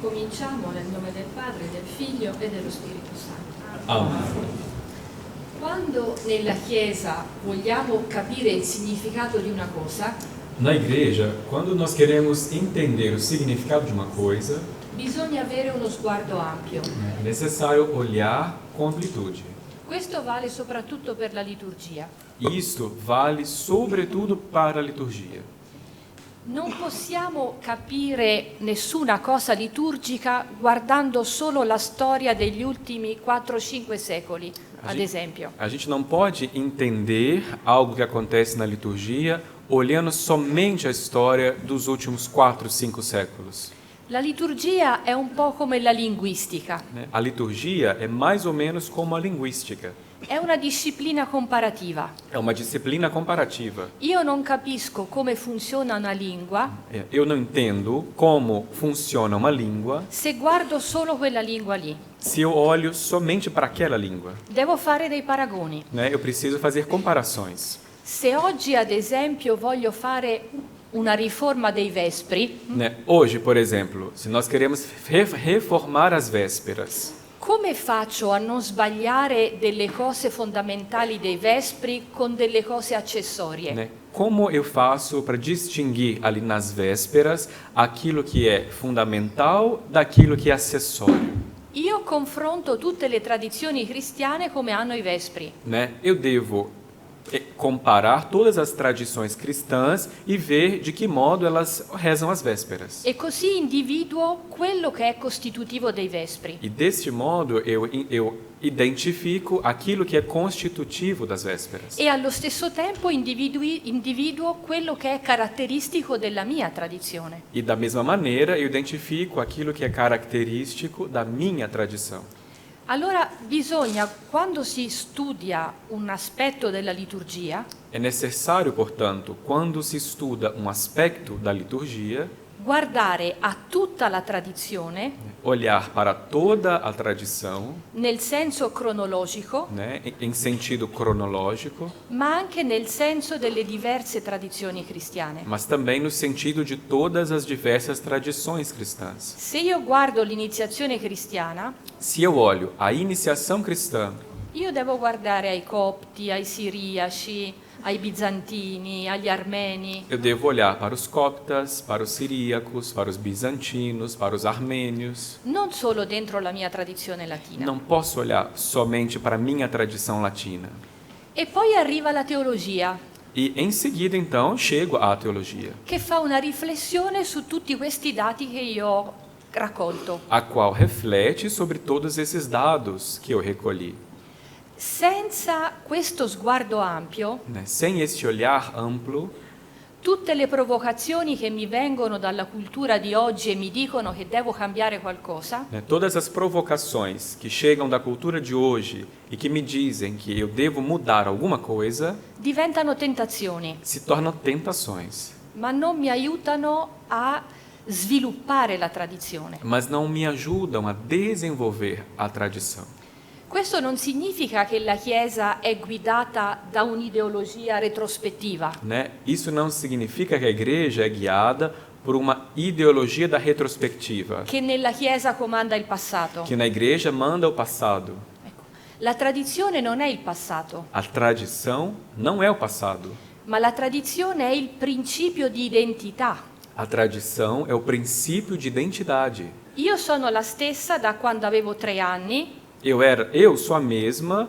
Cominciamo nel nome del Padre, del Figlio e dello Spirito Santo. Amen. Quando nella Chiesa vogliamo capire il significato di una cosa, Na igreja, quando nós queremos entender o significado de uma coisa, bisogna avere uno sguardo ampio. é necessário olhar com amplitude. Questo vale soprattutto per la liturgia. Isto vale sobretudo para a liturgia. Non possiamo capire nessuna cosa liturgica guardando solo la storia degli ultimi 4-5 secoli, ad esempio. A gente não pode entender algo que acontece na liturgia olhando somente a história dos últimos 4, 5 séculos. La liturgia è un po' come la linguistica, Né? A liturgia é mais ou menos como a linguística. è una disciplina comparativa. É uma disciplina comparativa. Io non capisco come funziona una lingua Eu não entendo como funciona uma língua se guardo solo quella lingua lì. se eu olho somente para aquela língua. Devo fare dei paragoni. Né? Eu preciso fazer comparações. Se oggi, ad esempio, voglio fare una riforma dei vespri, Né? Hoje, por exemplo, se nós queremos reformar as vésperas, come faccio a non sbagliare delle cose fondamentali dei vespri con delle cose accessorie? né? Como eu faço para distinguir ali nas vésperas aquilo que é fundamental daquilo que é acessório? Io confronto tutte le tradizioni cristiane come hanno i vespri. Né? Eu devo comparar todas as tradições cristãs e ver de que modo elas rezam as vésperas. E così individuo quello che è costitutivo dei vespri. E deste modo eu identifico aquilo que é constitutivo das vésperas. E allo stesso tempo individuo quello che è caratteristico della mia tradizione. E da mesma maneira eu identifico aquilo que é característico da minha tradição. Allora bisogna, quando si studia un aspetto della liturgia, É necessário, portanto, quando se estuda um aspecto da liturgia, guardare a tutta la tradizione olhar para toda a tradição, nel senso cronologico, né, em sentido cronológico, ma anche nel senso delle diverse tradizioni cristiane. mas também no sentido de todas as diversas tradições cristãs. Se io guardo l'iniziazione cristiana, Se eu olho a iniciação cristã, io devo guardare ai copti, ai siriaci, ai bizantini, agli armeni. eu devo olhar para os coptas, para os siríacos, para os bizantinos, para os armênios. Non solo dentro la mia tradizione latina. Não posso olhar somente para a minha tradição latina. E poi arriva la teologia, E em seguida, então, chego à teologia, che fa una riflessione su tutti questi dati che io ho raccolto. a qual reflete sobre todos esses dados que eu recolhi. Senza questo sguardo ampio, Né? Sem esse olhar amplo, tutte le provocazioni che mi vengono dalla cultura di oggi e mi dicono che devo cambiare qualcosa, né? Todas as provocações que chegam da cultura de hoje e que me dizem que eu devo mudar alguma coisa, diventano tentazioni, se tornam tentações, ma non mi aiutano a sviluppare la tradizione. mas não me ajudam a desenvolver a tradição. Questo non significa che la Chiesa è guidata da un'ideologia retrospettiva. Né? Isso não significa que a igreja é guiada por uma ideologia da retrospectiva, Che nella Chiesa comanda il passato. que na igreja manda o passado. Ecco, la tradizione non è il passato, A tradição não é o passado. ma la tradizione è il principio di identità. A tradição é o princípio de identidade. Io sono la stessa da quando avevo 3 anni Eu sou a mesma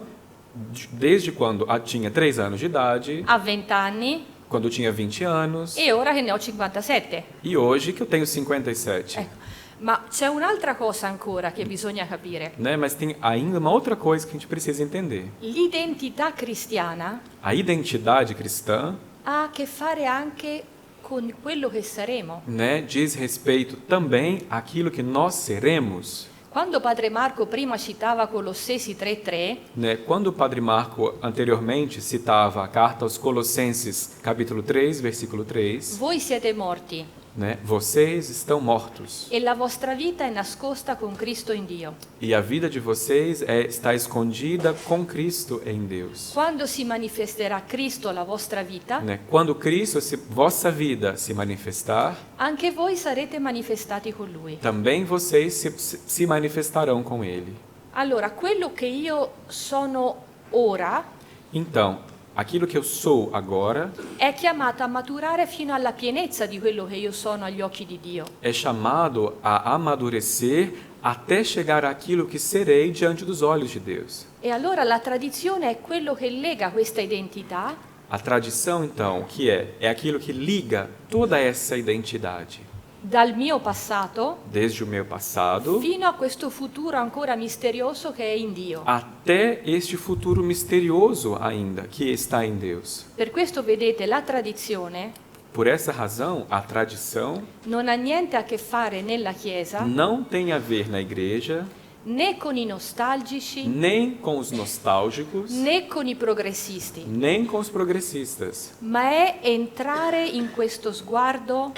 desde quando tinha 3 anos de idade, a 20 anni quando eu tinha 20 anos e ora che ne ho 57. e hoje que eu tenho 57. Ecco, ma c'è un'altra cosa ancora che bisogna capire. Né? Mas tem ainda uma outra coisa que a gente precisa entender. L'identità cristiana A identidade cristã, ha a che fare anche con quello che saremo. né, diz respeito também àquilo que nós seremos. Quando Padre Marco prima citava Colossesi 3:3, Né? Quando o Padre Marco anteriormente citava a carta aos Colossenses, capítulo 3, versículo 3, voi siete morti né? Vocês estão mortos. e la vostra vita è nascosta con Cristo in Dio. E a vida de vocês está escondida com Cristo em Deus. Quando si manifesterà Cristo la vostra vita, Né? Quando Cristo, vossa vida se manifestar, anche voi sarete manifestati con Lui. também vocês se manifestarão com Ele. Allora, quello che io sono ora Então, aquilo que eu sou agora è chiamato a maturare fino alla pienezza di quello che io sono agli occhi di Dio. é chamado a amadurecer até chegar àquilo que serei diante dos olhos de Deus. E allora la tradizione è quello che lega questa identità A tradição, então, o que é? É aquilo que liga toda essa identidade, dal mio passato desde o meu passado fino a questo futuro ancora misterioso che è in Dio. até este futuro misterioso ainda, que está em Deus. Per questo vedete, la tradizione Por essa razão, a tradição non ha niente a che fare nella Chiesa não tem a ver na igreja, né con i nostalgici nem com os nostálgicos, né con i progressisti, nem com os progressistas, ma è entrare in questo sguardo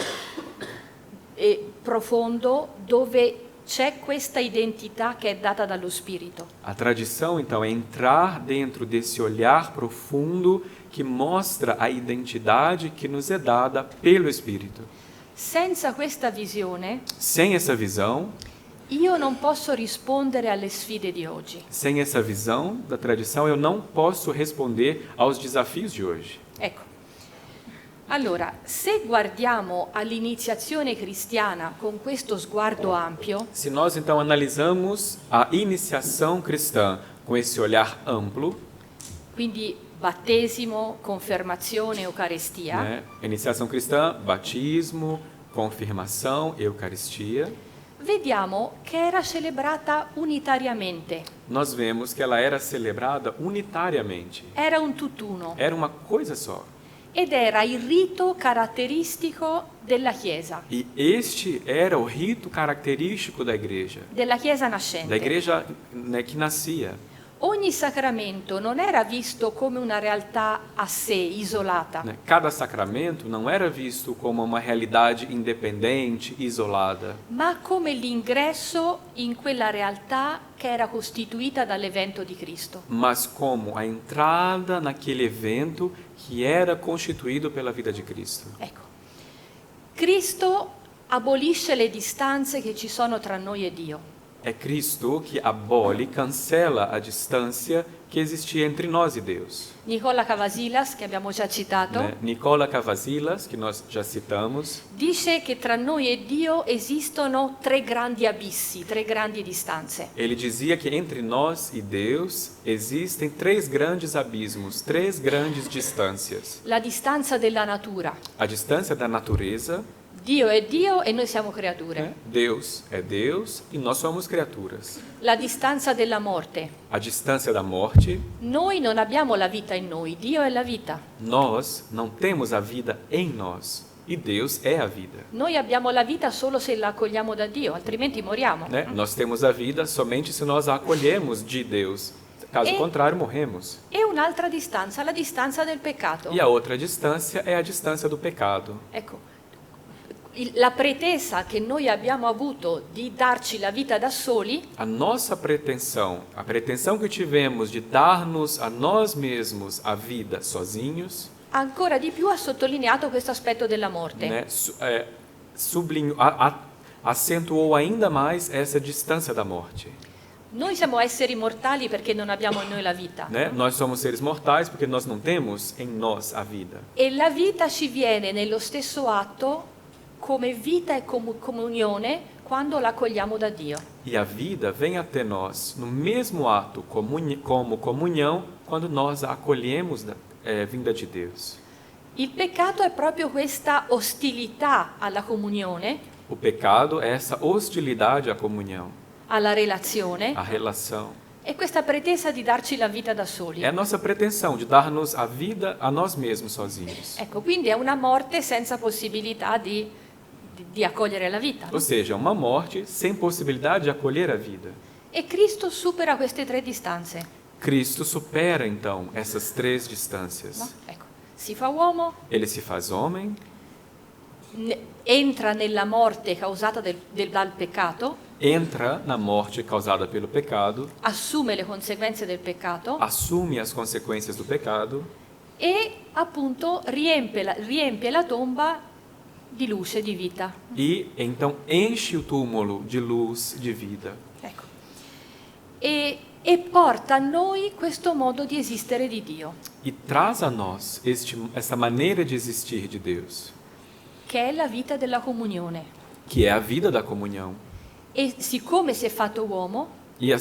profondo dove c'è questa identità che è data dallo Spirito. A tradição, então, é entrar dentro desse olhar profundo que mostra a identidade que nos é dada pelo Espírito. Senza questa visione Sem essa visão, io non posso rispondere alle sfide di oggi. sem essa visão da tradição, eu não posso responder aos desafios de hoje. Ecco. Allora, se guardiamo all'iniziazione cristiana con questo sguardo ampio, Se nós, então, analisamos a iniciação cristã com esse olhar amplo, quindi battesimo, confermazione, Eucaristia, né? Iniciação cristã, batismo, confirmação, Eucaristia, vediamo che era celebrata unitariamente. nós vemos que ela era celebrada unitariamente. Era un tutt'uno Era uma coisa só. ed era il rito caratteristico della Chiesa E era o rito característico da Chiesa Chiesa nascente. né, que nascia. Ogni sacramento non era visto come una realtà a sé, isolata, Né? Cada sacramento não era visto como uma realidade independente, isolada, ma come l'ingresso in quella realtà che era costituita dall'evento di Cristo. mas como a entrada naquele evento que era constituído pela vida de Cristo. Ecco, Cristo abolisce le distanze che ci sono tra noi e Dio. É Cristo que abole, cancela a distância que existia entre nós e Deus. Nicola Cavasilas, che abbiamo già citato, Né? Nicola Cavasilas, que nós já citamos, dice che tra noi e Dio esistono tre grandi abissi, tre grandi distanze. ele dizia que entre nós e Deus existem três grandes abismos, três grandes distâncias. La distanza della natura. A distância da natureza, Dio è Dio e noi siamo creature. né? Deus é Deus e nós somos criaturas. La distanza della morte. A distância da morte, Noi non abbiamo la vita in noi, Dio è la vita. nós não temos a vida em nós e Deus é a vida. Noi abbiamo la vita solo se la accogliamo da Dio, altrimenti moriamo. Né? Nós temos a vida somente se nós a acolhemos de Deus. Caso contrário, morremos. E un'altra distanza, la distanza del peccato. E a outra distância é a distância do pecado. Ecco, la pretesa che noi abbiamo avuto di darci la vita da soli A nossa pretensão, a pretensão que tivemos de dar-nos a nós mesmos a vida sozinhos, ancora di più ha sottolineato questo aspetto della morte. né, acentuou ainda mais essa distância da morte. Noi siamo esseri mortali perché non abbiamo in noi la vita. Né? Nós somos seres mortais porque nós não temos em nós a vida. E la vita ci viene nello stesso atto come vita e comunione quando la accogliamo da Dio. E a vida vem até nós no mesmo ato como comunhão quando nós a acolhemos vinda de Deus. Il peccato è proprio questa ostilità alla comunione, O pecado é essa hostilidade à comunhão, alla relazione à relação. e questa pretesa di darci la vita da soli. É a nossa pretensão de dar-nos a vida a nós mesmos sozinhos. Ecco, quindi è una morte senza possibilità di accogliere la vita. Ou seja, uma morte sem possibilidade de acolher a vida. E Cristo supera queste tre distanze. Cristo supera, então, essas três No? distâncias. Ecco, si fa uomo, Ele se faz homem, entra nella morte causata dal peccato, entra na morte causada pelo pecado, assume le conseguenze del peccato assume as consequências do pecado e appunto riempie la tomba di luce, di vita. e então enche o túmulo de luz, de vida. Ecco. E porta a noi questo modo di esistere di Dio, E traz a nós essa maneira de existir de Deus, che è la vita della comunione. que é a vida da comunhão. E siccome si è fatto uomo, E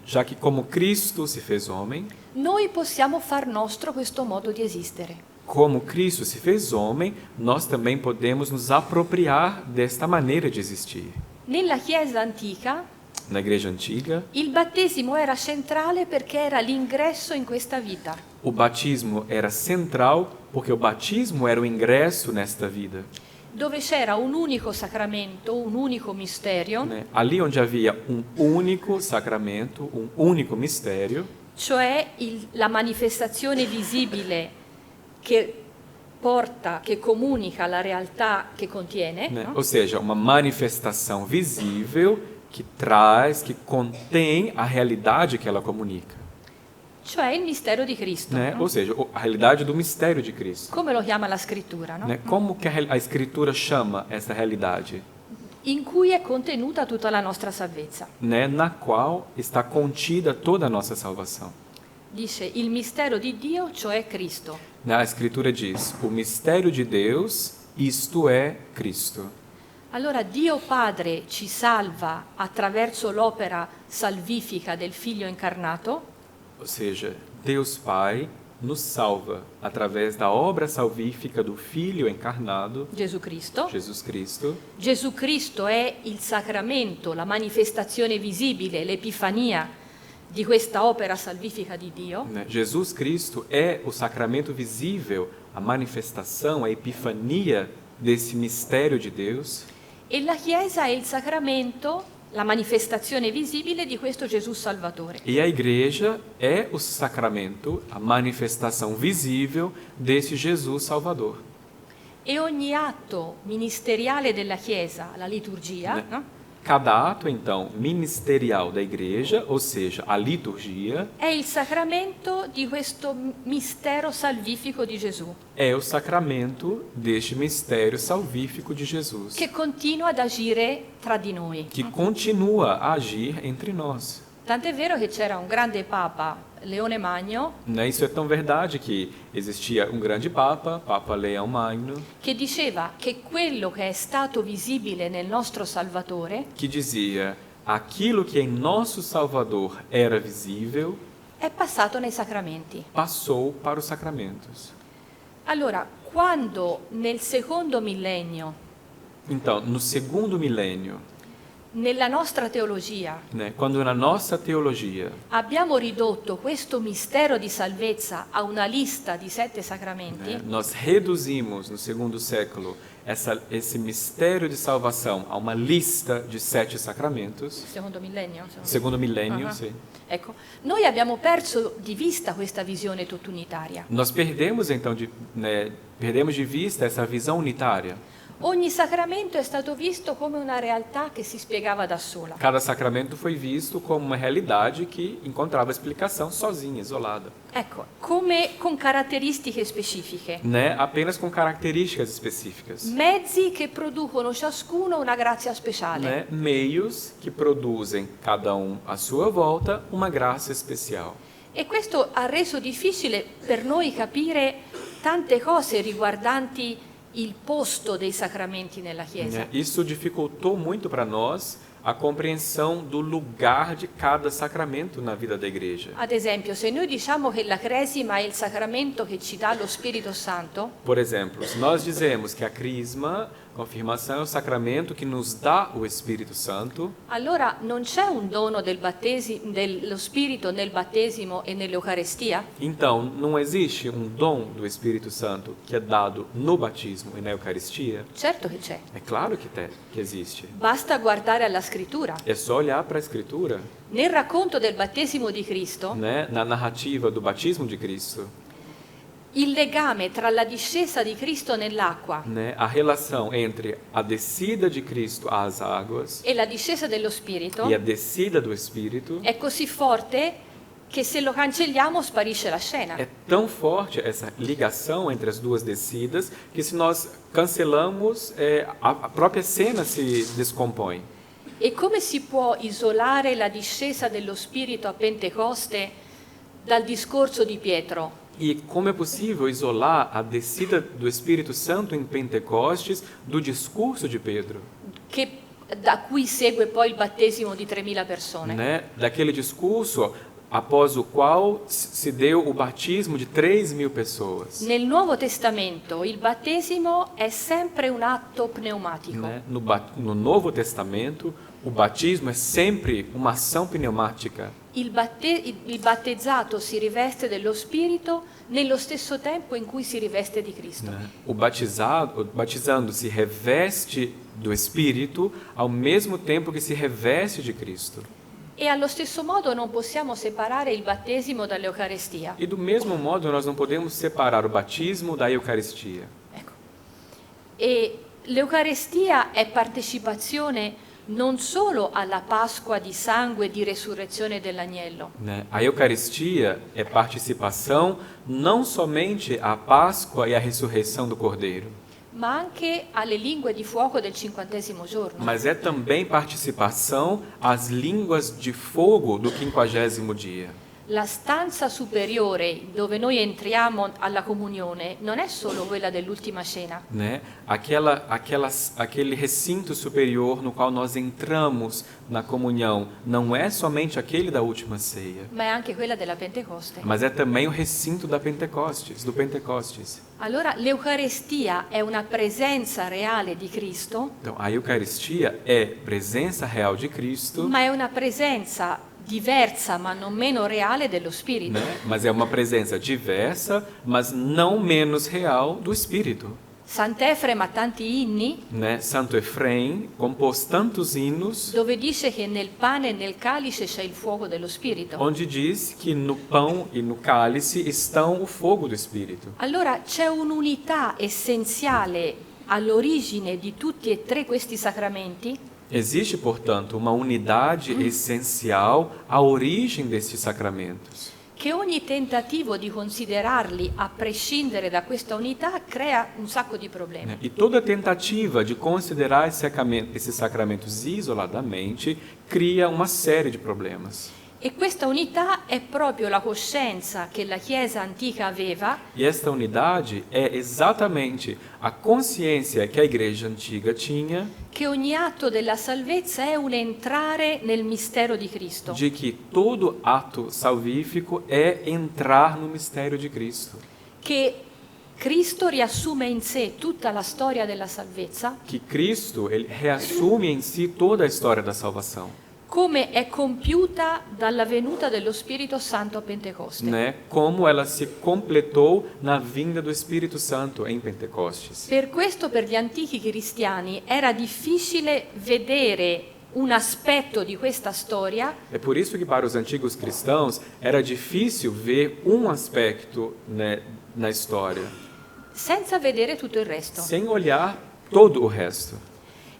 já que como Cristo se fez homem, noi possiamo far nostro questo modo di esistere. como Cristo se fez homem, nós também podemos nos apropriar desta maneira de existir. Nella Chiesa antica Na igreja antiga, il battesimo era centrale perché era l'ingresso in questa vita. o batismo era central porque o batismo era o ingresso nesta vida. Dove c'era un unico sacramento, un unico misterio, Né? Ali onde havia único sacramento, único mistério, cioè la manifestazione visibile che comunica la realtà che contiene, né? no? Ou seja, uma manifestação visível que traz, que contém a realidade que ela comunica. Cioè il mistero di Cristo. Né? No? Ou seja, a realidade do mistério de Cristo. Come lo chiama la scrittura, no? Né? Como que a Escritura chama essa realidade? In cui è contenuta tutta la nostra salvezza. Né? Na qual está contida toda a nossa salvação. Dice il mistero di Dio, cioè Cristo. A Escritura diz, o mistério de Deus, isto é Cristo. Allora Dio Padre ci salva attraverso l'opera salvifica del Figlio incarnato, Ou seja, Deus Pai nos salva através da obra salvífica do Filho encarnado, Gesù Cristo. Jesus Cristo. Gesù Cristo è il sacramento, la manifestazione visibile, l'epifania di questa opera salvifica di Dio. Né? Jesus Cristo é o sacramento visível, a manifestação, a epifania desse mistério de Deus. E la Chiesa è il sacramento, la manifestazione visibile di questo Gesù Salvatore. E a igreja é o sacramento, a manifestação visível desse Jesus Salvador. E ogni atto ministeriale della Chiesa, la liturgia, Né? no? Cada ato, então, ministerial da igreja, ou seja, a liturgia, è il sacramento di questo mistero salvifico di Gesù, é o sacramento deste mistério salvífico de Jesus, che continua ad agire tra di noi. que continua a agir entre nós. Tant'è vero che c'era un grande Papa, Leone Magno, Né? Isso é tão verdade que existia um grande Papa, Papa Leão Magno, che diceva che quello che è stato visibile nel nostro Salvatore que dizia: aquilo que em nosso Salvador era visível, è passato nei sacramenti. passou para os sacramentos. Allora, quando nel secondo millennio, Então, no segundo milênio, nella nostra teologia, né, quando na nossa teologia abbiamo ridotto questo mistero di salvezza a una lista di 7 sacramenti, nós reduzimos no segundo século esse mistério de salvação a uma lista de 7 sacramentos. secondo millennio, insomma. Segundo milênio, Ah. sim. Ecco, noi abbiamo perso di vista questa visione tutta unitaria. Nós perdemos então perdemos de vista essa visão unitária. Ogni sacramento è stato visto come una realtà che si spiegava da sola. Cada sacramento foi visto como uma realidade que encontrava explicação sozinha, isolada, Ecco, come con caratteristiche specifiche. né? Apenas com características específicas, Mezzi che producono ciascuno una grazia speciale. né? Meios que produzem cada à sua volta uma graça especial. E questo ha reso difficile per noi capire tante cose riguardanti il posto dei sacramenti nella Chiesa. Né? Isso dificultou muito para nós a compreensão do lugar de cada sacramento na vida da igreja. Ad esempio, se noi diciamo che la Cresima è il sacramento che ci dà lo Spirito Santo, Por exemplo, se nós dizemos que a crisma, confirmação, é o sacramento que nos dá o Espírito Santo, allora non c'è un dono dello Spirito nel battesimo e nell'Eucarestia? então não existe um dom do Espírito Santo que é dado no batismo e na Eucaristia? Certo che c'è. É claro que existe. Basta guardare alla Scrittura. É só olhar para a Escritura, Nel racconto del battesimo di Cristo, né? Na narrativa do batismo de Cristo. il legame tra la discesa di Cristo nell'acqua né, a relação entre a descida de Cristo às águas e la discesa dello Spirito e a descida do Espírito è così forte che se lo cancelliamo sparisce la scena. é tão forte essa ligação entre as duas descidas que se nós cancelamos, a própria cena se descompõe. E come si può isolare la discesa dello Spirito a Pentecoste dal discorso di Pietro? E como é possível isolar a descida do Espírito Santo em Pentecostes do discurso de Pedro? Da cui segue poi il battesimo di 3.000 persone. Né? Daquele discurso após o qual se deu o batismo de 3.000 pessoas. Nel Nuovo Testamento il battesimo è sempre un atto pneumatico. Né? No Novo Testamento, o batismo é sempre uma ação pneumática. Il battezzato si riveste dello Spirito nello stesso tempo in cui si riveste di Cristo. Né? O batizando se reveste do Espírito ao mesmo tempo que se reveste de Cristo. E allo stesso modo non possiamo separare il battesimo dall'Eucaristia. E do mesmo modo nós não podemos separar o batismo da Eucaristia. Ecco. E l'Eucaristia è partecipazione non solo alla Pasqua di sangue e di resurrezione dell'agnello, Né? A Eucaristia é participação não somente à Páscoa e à ressurreição do Cordeiro, ma anche alle lingue di fuoco del 50° giorno. mas é também participação às línguas de fogo do 50º dia. La stanza superiore dove noi entriamo alla comunione non è solo quella dell'ultima cena, Né? Aquele recinto superior no qual nós entramos na comunhão não é somente aquele da última ceia, ma è anche quella della Pentecoste. mas é também o recinto do Pentecostes. Allora l'Eucaristia è una presenza reale di Cristo, Então, a Eucaristia é presença real de Cristo, ma è una presenza diversa ma non meno reale dello Spirito. né? Mas é uma presença diversa, mas não menos real do Espírito. Sant'Efrem ha tanti inni Né? Santo Efrem compôs tantos hinos dove dice che nel pane e nel calice c'è il fuoco dello Spirito. onde diz que no pão e no cálice estão o fogo do Espírito. Allora c'è un'unità essenziale all'origine di tutti e tre questi sacramenti Existe, portanto, uma unidade essencial à origem destes sacramentos. che ogni tentativo di considerarli a prescindere da questa unità crea un sacco di problemi. Né? E toda tentativa de considerar esses sacramentos isoladamente cria uma série de problemas. E questa unità è proprio la coscienza che la Chiesa antica aveva E esta unidade é exatamente a consciência que a igreja antiga tinha che ogni atto della salvezza è un entrare nel mistero di Cristo, de que todo ato salvífico é entrar no mistério de Cristo. che Cristo riassume in sé tutta la storia della salvezza, Que Cristo ele reassume em si toda a história da salvação. come è compiuta dalla venuta dello Spirito Santo a Pentecoste. Né? Como ela se completou na vinda do Espírito Santo em Pentecostes. Per questo per gli antichi cristiani era difficile vedere un aspetto di questa storia É por isso que para os antigos cristãos era difícil ver um aspecto, né, na história, senza vedere tutto il resto. sem olhar todo o resto.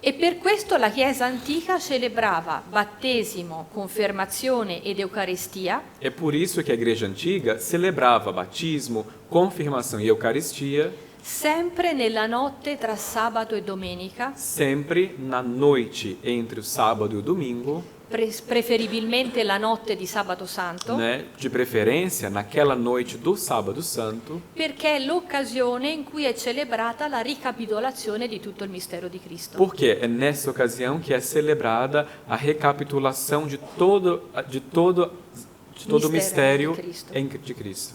E per questo la Chiesa antica celebrava battesimo, confermazione ed Eucaristia É por isso que a igreja antiga celebrava batismo, confirmação e Eucaristia sempre nella notte tra sabato e domenica, sempre na noite entre o sábado e o domingo, preferibilmente la notte di Sabato Santo, né, de preferência naquela noite do sábado santo, perché è l'occasione in cui è celebrata la ricapitolazione di tutto il mistero di Cristo. porque é nessa ocasião que é celebrada a recapitulação de todo o mistério de Cristo.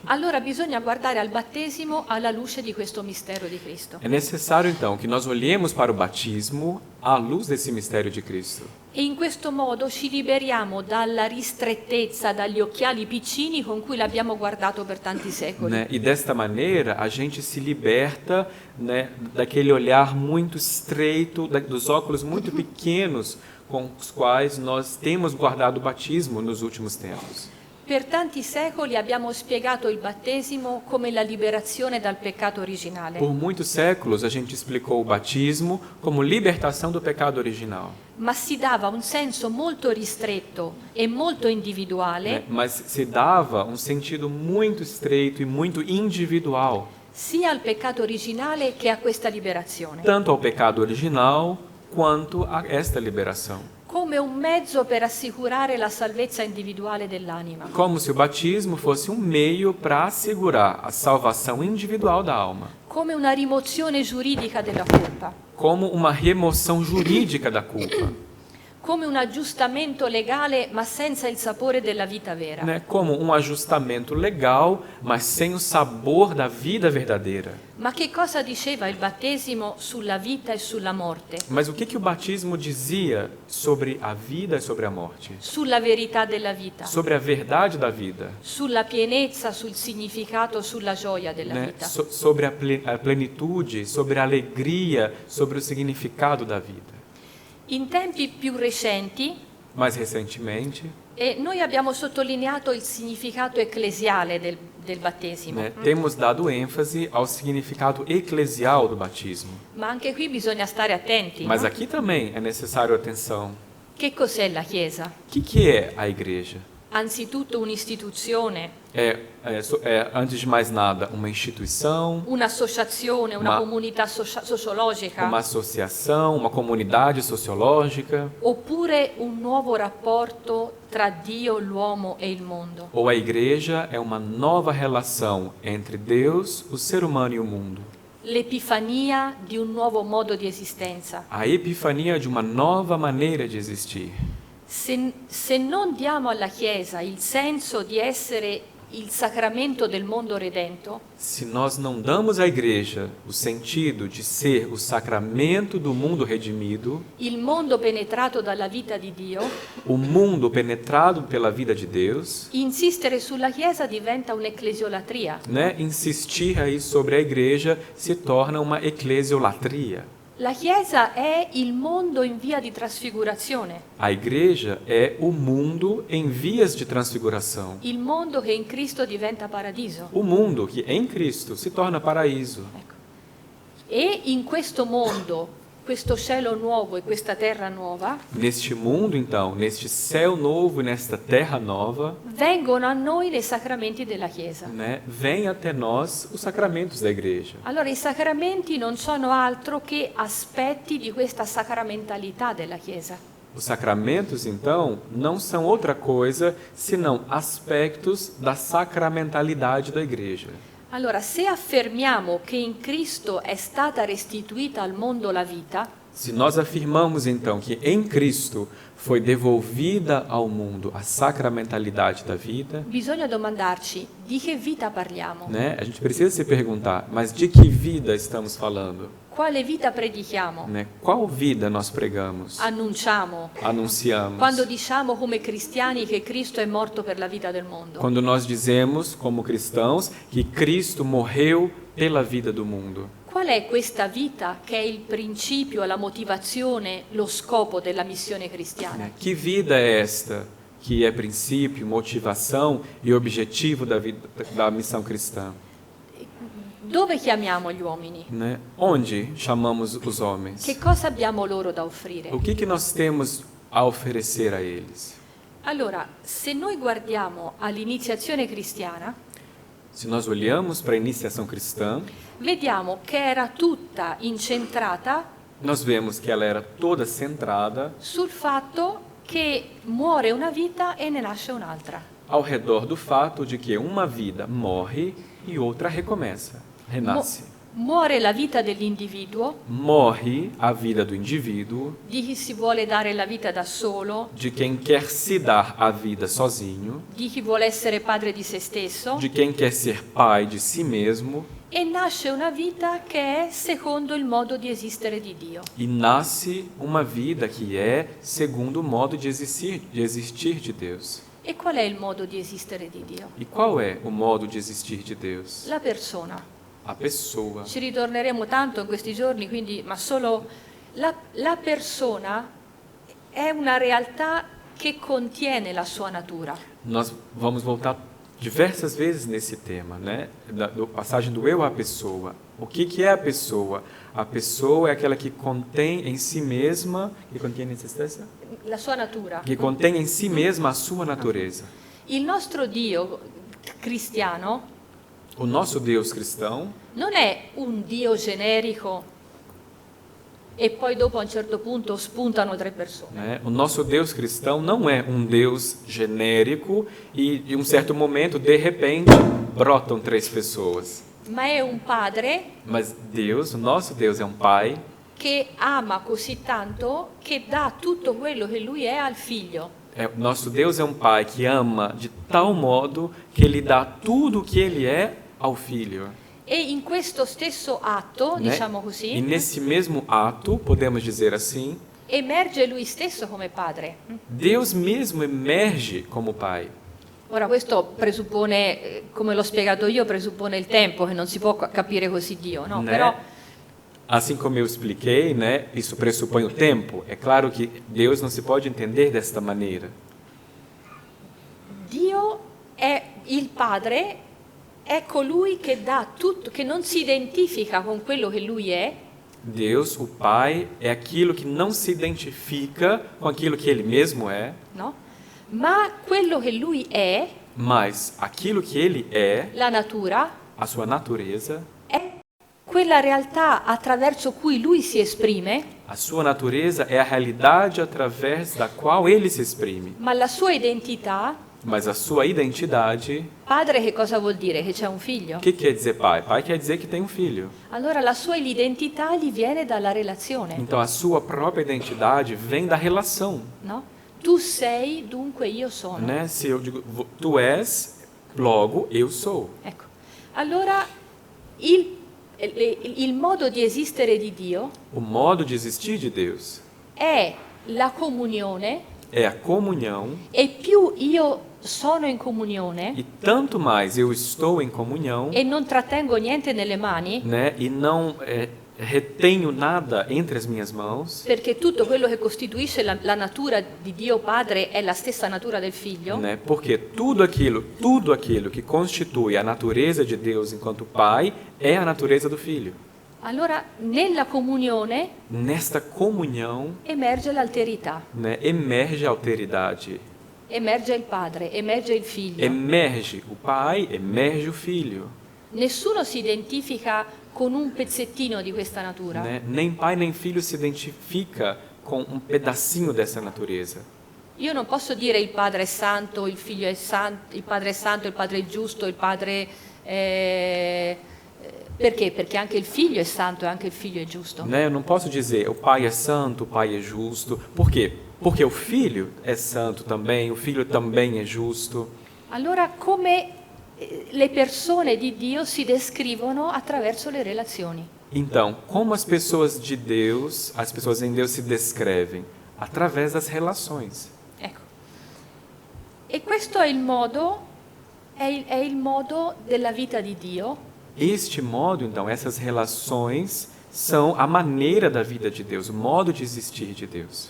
Allora bisogna guardare al battesimo alla luce di questo mistero di Cristo. É necessário então que nós olhemos para o batismo à luz desse mistério de Cristo. E in questo modo ci liberiamo dalla ristrettezza, dagli occhiali piccini con cui l'abbiamo guardato per tanti secoli. Né? E desta maneira a gente se liberta, né, daquele olhar muito estreito, dos óculos muito pequenos com os quais nós temos guardado o batismo nos últimos tempos. Per tanti secoli abbiamo spiegato il battesimo come la liberazione dal peccato originale. Por muitos séculos, a gente explicou o batismo como libertação do pecado original. Ma si dava un senso molto ristretto e molto individuale Mas se dava um sentido muito estreito e muito individual, sia al peccato originale che a questa liberazione, tanto ao pecado original quanto a esta liberação. come un mezzo per assicurare la salvezza individuale dell'anima. Como se o batismo fosse um meio para assegurar a salvação individual da alma. Come una rimozione giuridica della colpa, Como uma remoção jurídica da culpa. come un aggiustamento legale ma senza il sapore della vita vera. Né? Como um ajustamento legal, mas sem o sabor da vida verdadeira. Ma che cosa diceva il battesimo sulla vita e sulla morte? Mas o que o batismo dizia sobre a vida e sobre a morte? Sulla verità della vita, Sobre a verdade da vida, sulla pienezza, sul significato, sulla gioia della né? vita. Sobre a plenitude, sobre a alegria, sobre o significado da vida. In tempi più recenti Mais recentemente, noi abbiamo sottolineato il significato ecclesiale del battesimo, né, temos dado ênfase ao significado eclesial do batismo. ma anche qui bisogna stare attenti. Mas No? aqui também é necessário atenção. Che cos'è la Chiesa? O que é a igreja? Anzitutto un'istituzione, Antes de mais nada, uma instituição, un'associazione, una Ma- comunità sociologica, uma associação, uma comunidade sociológica, oppure un nuovo rapporto tra Dio, l'uomo e il mondo? ou a igreja é uma nova relação entre Deus, o ser humano e o mundo. L'epifania di un nuovo modo di esistenza. A epifania de uma nova maneira de existir. Se non diamo alla Chiesa il senso di essere il sacramento del mondo redento, Se nós não damos à igreja o sentido de ser o sacramento do mundo redimido, il mondo penetrato dalla vita di Dio, o mundo penetrado pela vida de Deus, insistere sulla Chiesa diventa un'ecclesiolatria. né? Insistir aí sobre a igreja se torna uma eclesiolatria. La Chiesa è il mondo in via di trasfigurazione, A igreja é o mundo em vias de transfiguração. il mondo che in Cristo diventa paradiso. O mundo que em Cristo se torna paraíso. Ecco. E in questo mondo, questo cielo nuovo e questa terra nuova, Neste mundo, então, neste céu novo e nesta terra nova, vengono a noi dei sacramenti della Chiesa. né, vem até nós os sacramentos da igreja. Allora i sacramenti non sono altro che aspetti di questa sacramentalità della Chiesa. Os sacramentos, então, não são outra coisa senão aspectos da sacramentalidade da igreja. Allora, se affermiamo che in Cristo è stata restituita al mondo la vita, Se nós afirmamos, então, que em Cristo foi devolvida ao mundo a sacramentalidade da vida, bisogna domandarci di che vita parliamo, né, a gente precisa se perguntar, mas de que vida estamos falando? quale vita predichiamo, Né? Qual vida nós pregamos, annunciamo, anunciamos? quando diciamo come cristiani che Cristo è morto per la vita del mondo. Quando nós dizemos, como cristãos, que Cristo morreu pela vida do mundo. Qual è questa vita che è il principio, la motivazione, lo scopo della missione cristiana? Né? Que vida é esta que é princípio, motivação e objetivo da missão cristã? Dove chiamiamo gli uomini? Né? Onde chamamos os homens? Che cosa abbiamo loro da offrire? O que nós temos a oferecer a eles? Allora, se noi guardiamo all'iniziazione cristiana, Se nós olhamos para a iniciação cristã, vediamo che era tutta incentrata nós vemos que ela era toda centrada sul fatto che muore una vita e ne nasce un'altra. ao redor do fato de que uma vida morre e outra recomeça, renasce. Muore la vita dell'individuo, Morre a vida do indivíduo, di chi si vuole dare la vita da solo, de quem quer se dar a vida sozinho, di chi vuole essere padre di se stesso, de quem quer ser pai de si mesmo, e nasce una vita che è secondo il modo di esistere di Dio. e nasce uma vida que é segundo o modo de existir de Deus. E qual è il modo di esistere di Dio? E qual é o modo de existir de Deus? La persona. A pessoa. Ci ritorneremo tanto in questi giorni, quindi, ma solo la persona è una realtà che contiene la sua natura. Nós vamos voltar diversas vezes nesse tema, né? Da passagem do eu à pessoa. O que é a pessoa? A pessoa é aquela que contém em si mesma, que contém em si stessa? La sua natura. Que contém em si mesma a sua natureza. Il nostro Dio cristiano O nosso Deus cristão non è un Dio generico e poi dopo a un certo punto spuntano 3 persone. né? O nosso Deus cristão não é um Deus genérico e, em um certo momento, de repente, brotam 3 pessoas. Ma è un padre Mas Deus, o nosso Deus é um Pai che ama così tanto che dà tutto quello che lui è al figlio. Nosso Deus é um Pai que ama de tal modo que Ele dá tudo o que Ele é ao Filho. E in questo stesso atto, né? diciamo E così, nesse mesmo ato, podemos dizer assim, emerge lui stesso come padre. Deus mesmo emerge como Pai. Ora questo presuppone, come l'ho spiegato io, presuppone il tempo, che non si può capire così Dio, no? Né? Però Assim como eu expliquei, né, isso pressupõe o tempo. É claro que Deus não se pode entender desta maneira. Dio è il padre, è colui che dà tutto, che non si identifica con quello che lui è, Deus, o Pai, é aquilo que não se identifica com aquilo que Ele mesmo é, no? Ma quello che lui è, mas aquilo que Ele é, la natura, a sua natureza, è quella realtà attraverso cui lui si esprime, a sua natureza é a realidade através da qual Ele se exprime. ma la sua identità, Mas a sua identidade, padre che cosa vuol dire? Che c'è un figlio? o que quer dizer pai? Pai quer dizer que tem um filho. Allora la sua identità gli viene dalla relazione, Então a sua própria identidade vem da relação. no? Tu sei, dunque io sono. Né? Se eu digo, tu és, logo eu sou. Ecco. Allora il modo di esistere di Dio O modo de existir de Deus è la comunione, é a comunhão, e più io sono in comunione e tanto mais eu estou em comunhão, e non trattengo niente nelle mani, né? E não retenho nada entre as minhas mãos, perché tutto quello che costituisce la natura di Dio Padre è la stessa natura del Figlio, né? Porque tudo aquilo que constitui a natureza de Deus enquanto Pai é a natureza do Filho. allora nella comunione Nesta comunhão, emerge l'alterità, né, emerge a alteridade, emerge il Padre, emerge il Figlio. emerge o Pai, emerge o Filho. Nessuno si identifica con un pezzettino di questa natura. Né? Nem pai nem filho se identifica com um pedacinho dessa natureza. Io non posso dire il Padre è santo, il Figlio è santo, il Padre è santo, il Padre è giusto, il Padre perché? Perché anche il Figlio è santo e anche il Figlio è giusto. Né? Eu não posso dizer o pai é santo, o pai é justo. Por quê? Porque o filho é santo também, o filho também é justo. Allora come le persone di Dio si descrivono attraverso le relazioni. Então, como as pessoas de Deus, as pessoas em Deus se descrevem? Através das relações. Ecco. E questo è il modo, è il modo della vita di Dio. Este modo, então, essas relações são a maneira da vida de Deus, o modo de existir de Deus.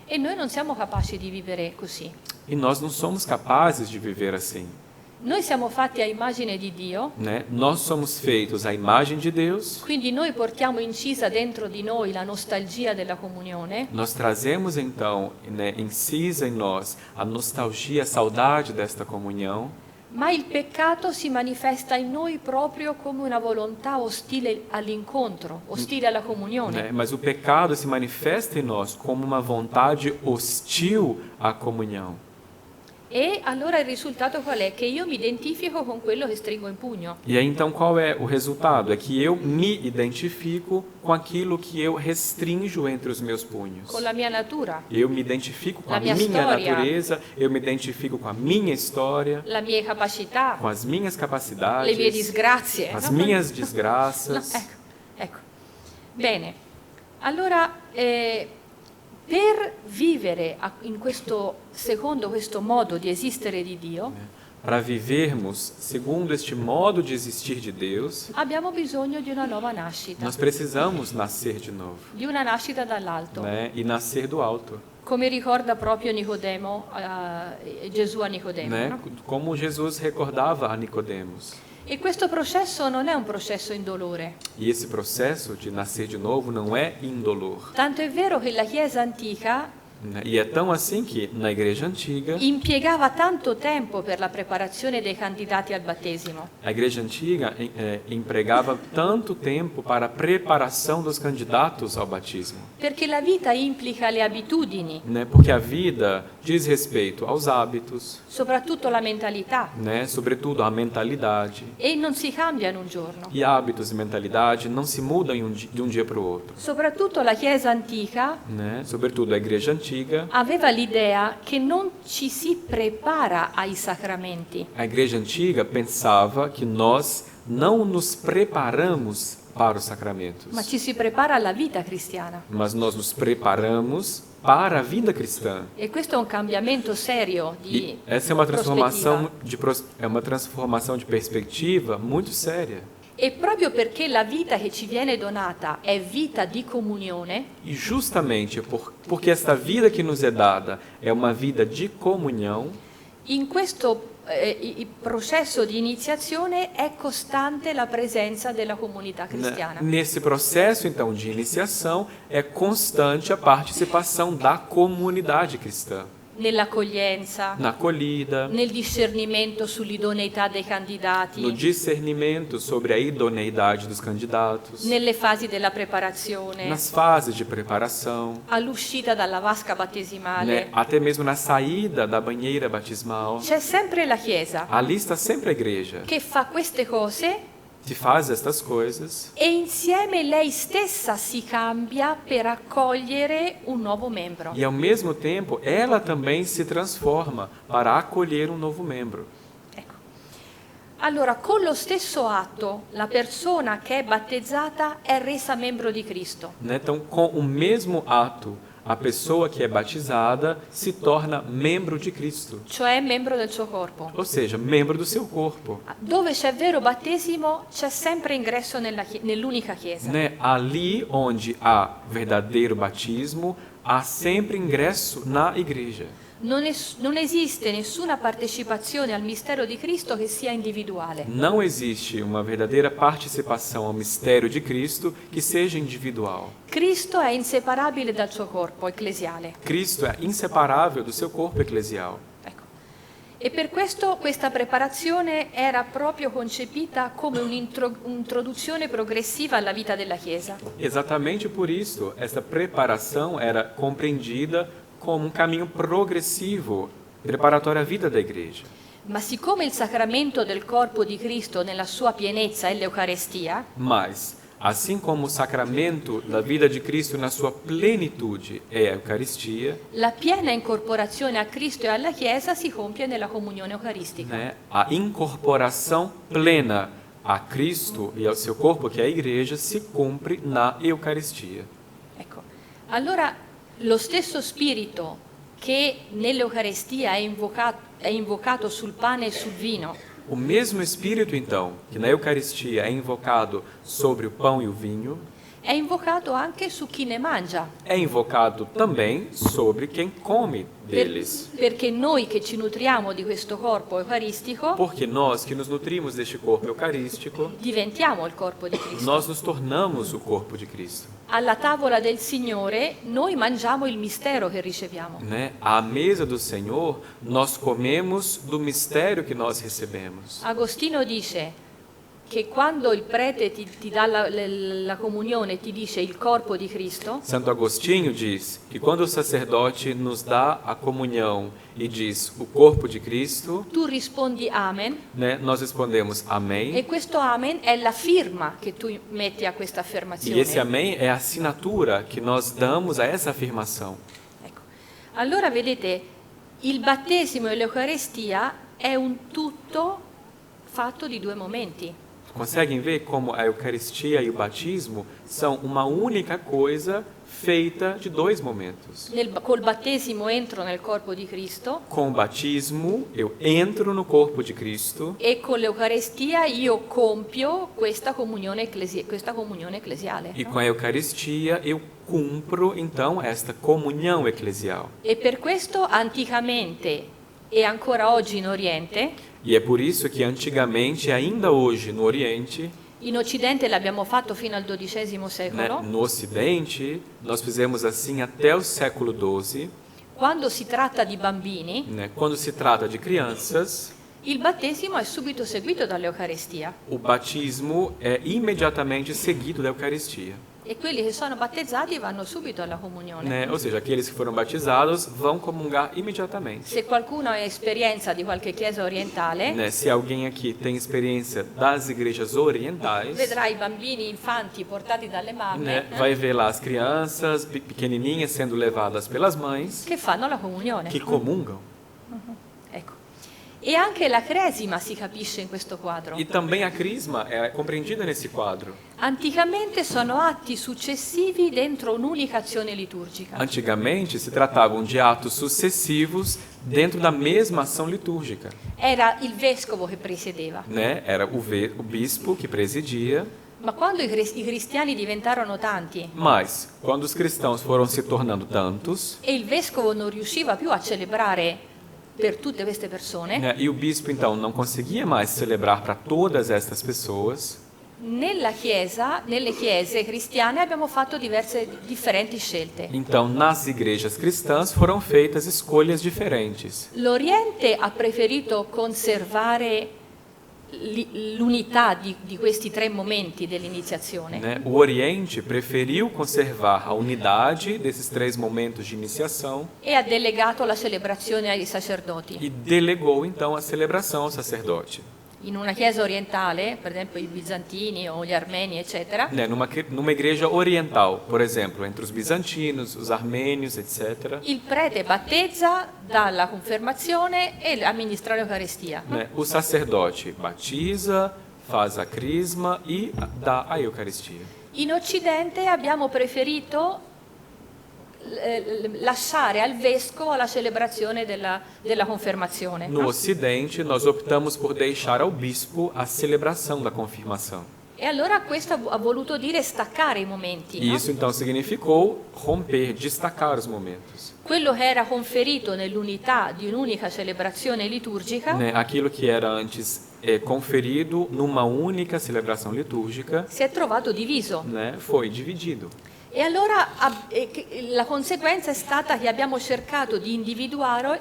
E noi non siamo capaci di vivere così. E nós não somos capazes de viver assim. Noi siamo fatti a immagine di Dio, Né? Nós somos feitos à imagem de Deus, quindi noi portiamo incisa dentro di noi la nostalgia della comunione, nós trazemos então, né, incisa em nós a nostalgia, a saudade desta comunhão, ma il peccato si manifesta in noi proprio come una volontà ostile all'incontro, ostile alla comunione. né? Mas o pecado se manifesta em nós como uma vontade hostil à comunhão. E allora il risultato qual è? Che io mi identifico con quello che stringo in pugno. E aí então qual é o resultado? É que eu me identifico com aquilo que eu restrinjo entre os meus punhos. Con la mia natura, Eu me identifico com La a mia minha storia. natureza, eu me identifico com a minha história, le mie capacità, com as minhas le capacidades, mie disgrazie. as no? minhas No, desgraças. ecco. Bene, allora per vivere in secondo questo modo di esistere di Dio, Para vivermos segundo este modo de existir de Deus, abbiamo bisogno di una nuova nascita, nós precisamos nascer de novo, di una nascita dall'alto. né? E nascer do alto. come ricorda proprio Nicodemo, Gesù a Nicodemo. né? No? Como Jesus recordava a Nicodemos. E questo processo non è un processo indolore. E esse processo de nascer de novo não é indolor. Tanto è vero che la Chiesa antica Né? E é tão assim que, na igreja antiga, impiegava tanto tempo per la preparazione dei candidati al battesimo, a igreja antiga empregava tanto tempo para a preparação dos candidatos ao batismo. perché la vita implica le abitudini, Né? Porque a vida diz respeito aos hábitos, soprattutto la mentalità, né? Sobretudo a mentalidade. e non si cambia in un giorno. E hábitos e mentalidade não se mudam de um dia para o outro. Soprattutto la Chiesa antica Né? Sobretudo a igreja antiga, aveva l'idea che non ci si prepara ai sacramenti, a igreja antiga pensava que nós não nos preparamos para os sacramentos, ma ci si prepara alla vita cristiana. mas nós nos preparamos para a vida cristã. E questo è un cambiamento serio di E essa é uma transformação prospettiva. é uma transformação de perspectiva muito séria. E proprio perché la vita che ci viene donata è vita di comunione, E justamente porque esta vida que nos é dada é uma vida de comunhão, in questo il processo di iniziazione è costante la presenza della comunità cristiana. nesse processo então de iniciação é constante a participação da comunidade cristã, Nell'accoglienza, na acolhida, nel discernimento sull'idoneità dei no candidati, discernimento sobre a idoneidade dos candidatos, nelle fasi della preparazione, nas fases de preparação, all'uscita dalla vasca né? battesimale. Até mesmo na saída da banheira batismal. C'è sempre la Chiesa Ali está sempre a igreja che fa queste cose que faz estas coisas e insieme lei stessa si cambia per accogliere un nuovo membro. e ao mesmo tempo ela também se transforma para acolher um novo membro. Ecco. Allora, con lo stesso atto, la persona che è battezzata è resa membro di Cristo. Né? Então, com o mesmo ato, a pessoa que é batizada se torna membro de Cristo, Cioè membro del suo corpo. ou seja, membro do seu corpo. Dove c'è vero battesimo, c'è sempre ingresso nell'unica Chiesa. Né? Ali onde há verdadeiro batismo, há sempre ingresso na igreja. Non esiste nessuna partecipazione al mistero di Cristo che sia individuale. Não existe uma verdadeira participação ao mistério de Cristo que seja individual. Cristo è inseparabile dal suo corpo ecclesiale. Cristo é inseparável do seu corpo eclesial. Ecco. E per questo questa preparazione era proprio concepita come un'introduzione progressiva alla vita della Chiesa. Exatamente por isso, essa preparação era compreendida como um caminho progressivo, preparatório à vida da igreja. Ma siccome il sacramento del corpo di Cristo nella sua pienezza è l'Eucarestia, Mas, assim como o sacramento da vida de Cristo na sua plenitude é a Eucaristia, la piena incorporazione a Cristo e alla Chiesa si compie nella comunione eucaristica. né, a incorporação plena a Cristo e ao seu corpo, que é a igreja, se cumpre na Eucaristia. Ecco. Allora lo stesso spirito che nell'Eucarestia è invocato sul pane e sul vino, O mesmo Espírito, então, que na Eucaristia é invocado sobre o pão e o vinho, è invocato anche su chi ne mangia. é invocado também sobre quem come deles. Perché noi che ci nutriamo di questo corpo eucaristico Porque nós que nos nutrimos deste corpo eucarístico, diventiamo il corpo di Cristo. nós nos tornamos o corpo de Cristo. Alla tavola del Signore noi mangiamo il mistero che riceviamo. Né? À mesa do Senhor, nós comemos do mistério que nós recebemos. Agostino dice che quando il prete ti dà la comunione, ti dice il corpo di Cristo, Santo Agostinho diz que quando o sacerdote nos dá a comunhão e diz o corpo de Cristo, tu rispondi amen, né, nós respondemos amém. e questo amen è la firma che tu metti a questa E affermazione. esse amém é a assinatura que nós damos a essa afirmação. Ecco. Allora vedete, il battesimo e l'Eucarestia è un tutto fatto di due momenti. Conseguem ver como a Eucaristia e o batismo são uma única coisa feita de dois momentos. Col battesimo entro nel corpo di Cristo Com o batismo, eu entro no corpo de Cristo e con l'Eucarestia io compio questa comunione ecclesiale. e No? com a Eucaristia eu cumpro, então, esta comunhão eclesial. E per questo anticamente e ancora oggi in Oriente, E é por isso que antigamente, e ainda hoje no Oriente, in Occidente l'abbiamo fatto fino al XII né, secolo, no Ocidente, nós fizemos assim até o século XII, quando si tratta di bambini, né, quando se trata de crianças, il battesimo è subito seguito dall'Eucarestia o batismo é imediatamente seguido da Eucaristia. e quelli che sono battezzati vanno subito alla comunione. Né? Ou seja, aqueles que foram batizados vão comungar imediatamente. Se qualcuno ha esperienza di qualche chiesa orientale, Né? Se alguém aqui tem experiência das igrejas orientais, vedrà i bambini infanti portati dalle mamme né, vai ver lá as crianças pequenininhas sendo levadas pelas mães che fanno la comunione. que comungam. Ecco. E anche la cresima si capisce in questo quadro. E também a crisma é compreendida nesse quadro. Anticamente sono atti successivi dentro un'unica azione liturgica. Antigamente se tratavam de atos sucessivos dentro da mesma ação litúrgica. Era il vescovo che presiedeva. Né? Era o bispo que presidia, Ma quando i cristiani diventarono tanti mas quando os cristãos foram se tornando tantos, e il vescovo non riusciva più a celebrare per tutte queste persone, né? E o bispo então não conseguia mais celebrar para todas estas pessoas, nelle chiese cristiane abbiamo fatto differenti scelte. então nas igrejas cristãs foram feitas escolhas diferentes. L'Oriente ha preferito conservare l'unità di questi tre momenti dell'iniziazione. Né? O Oriente preferiu conservar a unidade desses três momentos de iniciação E ha delegato la celebrazione ai sacerdoti. e delegou então a celebração ao sacerdote. In una chiesa orientale, per esempio i bizantini o gli armeni, eccetera, Né? Numa igreja oriental, por exemplo, entre os bizantinos, os armênios, etc., il prete battezza, dà la confermazione e amministra l'Eucarestia. né? O sacerdote batiza, faz a crisma e dá a Eucaristia. In Occidente abbiamo preferito lasciare al vescovo la celebrazione della confermazione. No Ocidente, nós optamos por deixar ao bispo a celebração da confirmação. E allora questo ha voluto dire staccare i momenti. E No? isso então significou romper, destacar os momentos. Quello che era conferito nell'unità di un'unica celebrazione liturgica Né? Aquilo que era antes conferido numa única celebração litúrgica, si è trovato diviso. né? Foi dividido. E allora la conseguenza è stata che abbiamo cercato di individuare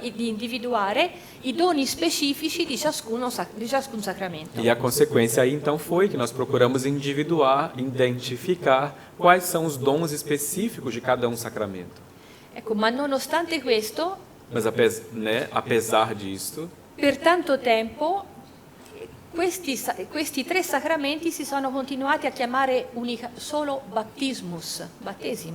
i doni specifici di ciascun sacramento. E a consequência aí então foi que nós procuramos identificar quais são os dons específicos de cada sacramento. Ecco, ma nonostante questo, Mas apesar disto, per tanto tempo questi tre sacramenti si sono continuati a chiamare solo battesimo.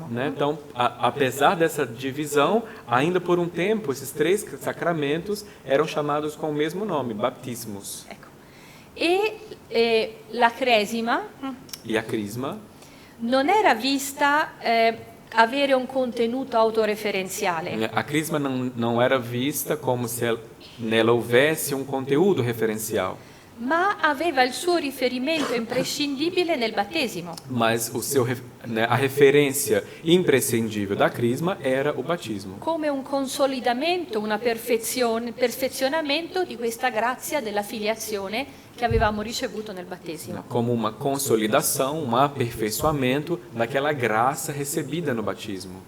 né? Então, apesar dessa divisão, ainda por um tempo esses três sacramentos eram chamados com o mesmo nome, batismos. Ecco. E la cresima E a crisma non era vista avere un contenuto autoreferenziale, A crisma não era vista como se nela houvesse um conteúdo referencial, ma aveva il suo riferimento imprescindibile nel battesimo. mas a referência imprescindível da crisma era o batismo, Come un consolidamento, un perfezionamento di questa grazia della filiazione che avevamo ricevuto nel battesimo. como uma consolidação, um aperfeiçoamento daquela graça recebida no batismo.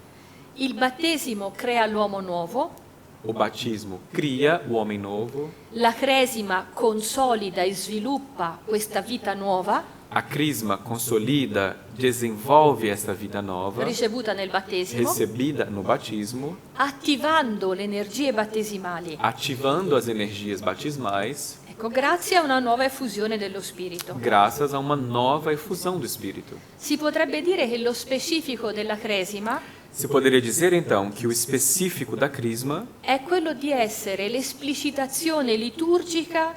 Il battesimo crea l'uomo nuovo, O batismo cria o homem novo, la cresima consolida e sviluppa questa vita nuova a crisma consolida, desenvolve essa vida nova, ricevuta nel battesimo, recebida no batismo, attivando le energie battesimali. ativando as energias batismais, Ecco, grazie a una nuova effusione dello Spirito. graças a uma nova efusão do Espírito. Si potrebbe dire che lo specifico della cresima Se poderia dizer então que o específico da crisma è quello di essere l'esplicitazione liturgica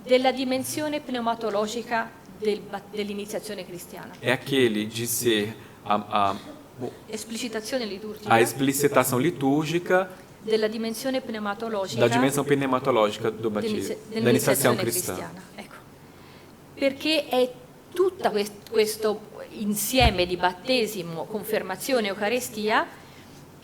della dimensione pneumatologica dell'iniziazione cristiana. É aquele de ser Esplicitazione liturgica a explicitação litúrgica della dimensione pneumatologica da dimensão pneumatológica do batismo, da iniciação cristã. Ecco. Perché è tutto questo insieme di battesimo, confermazione e Eucaristia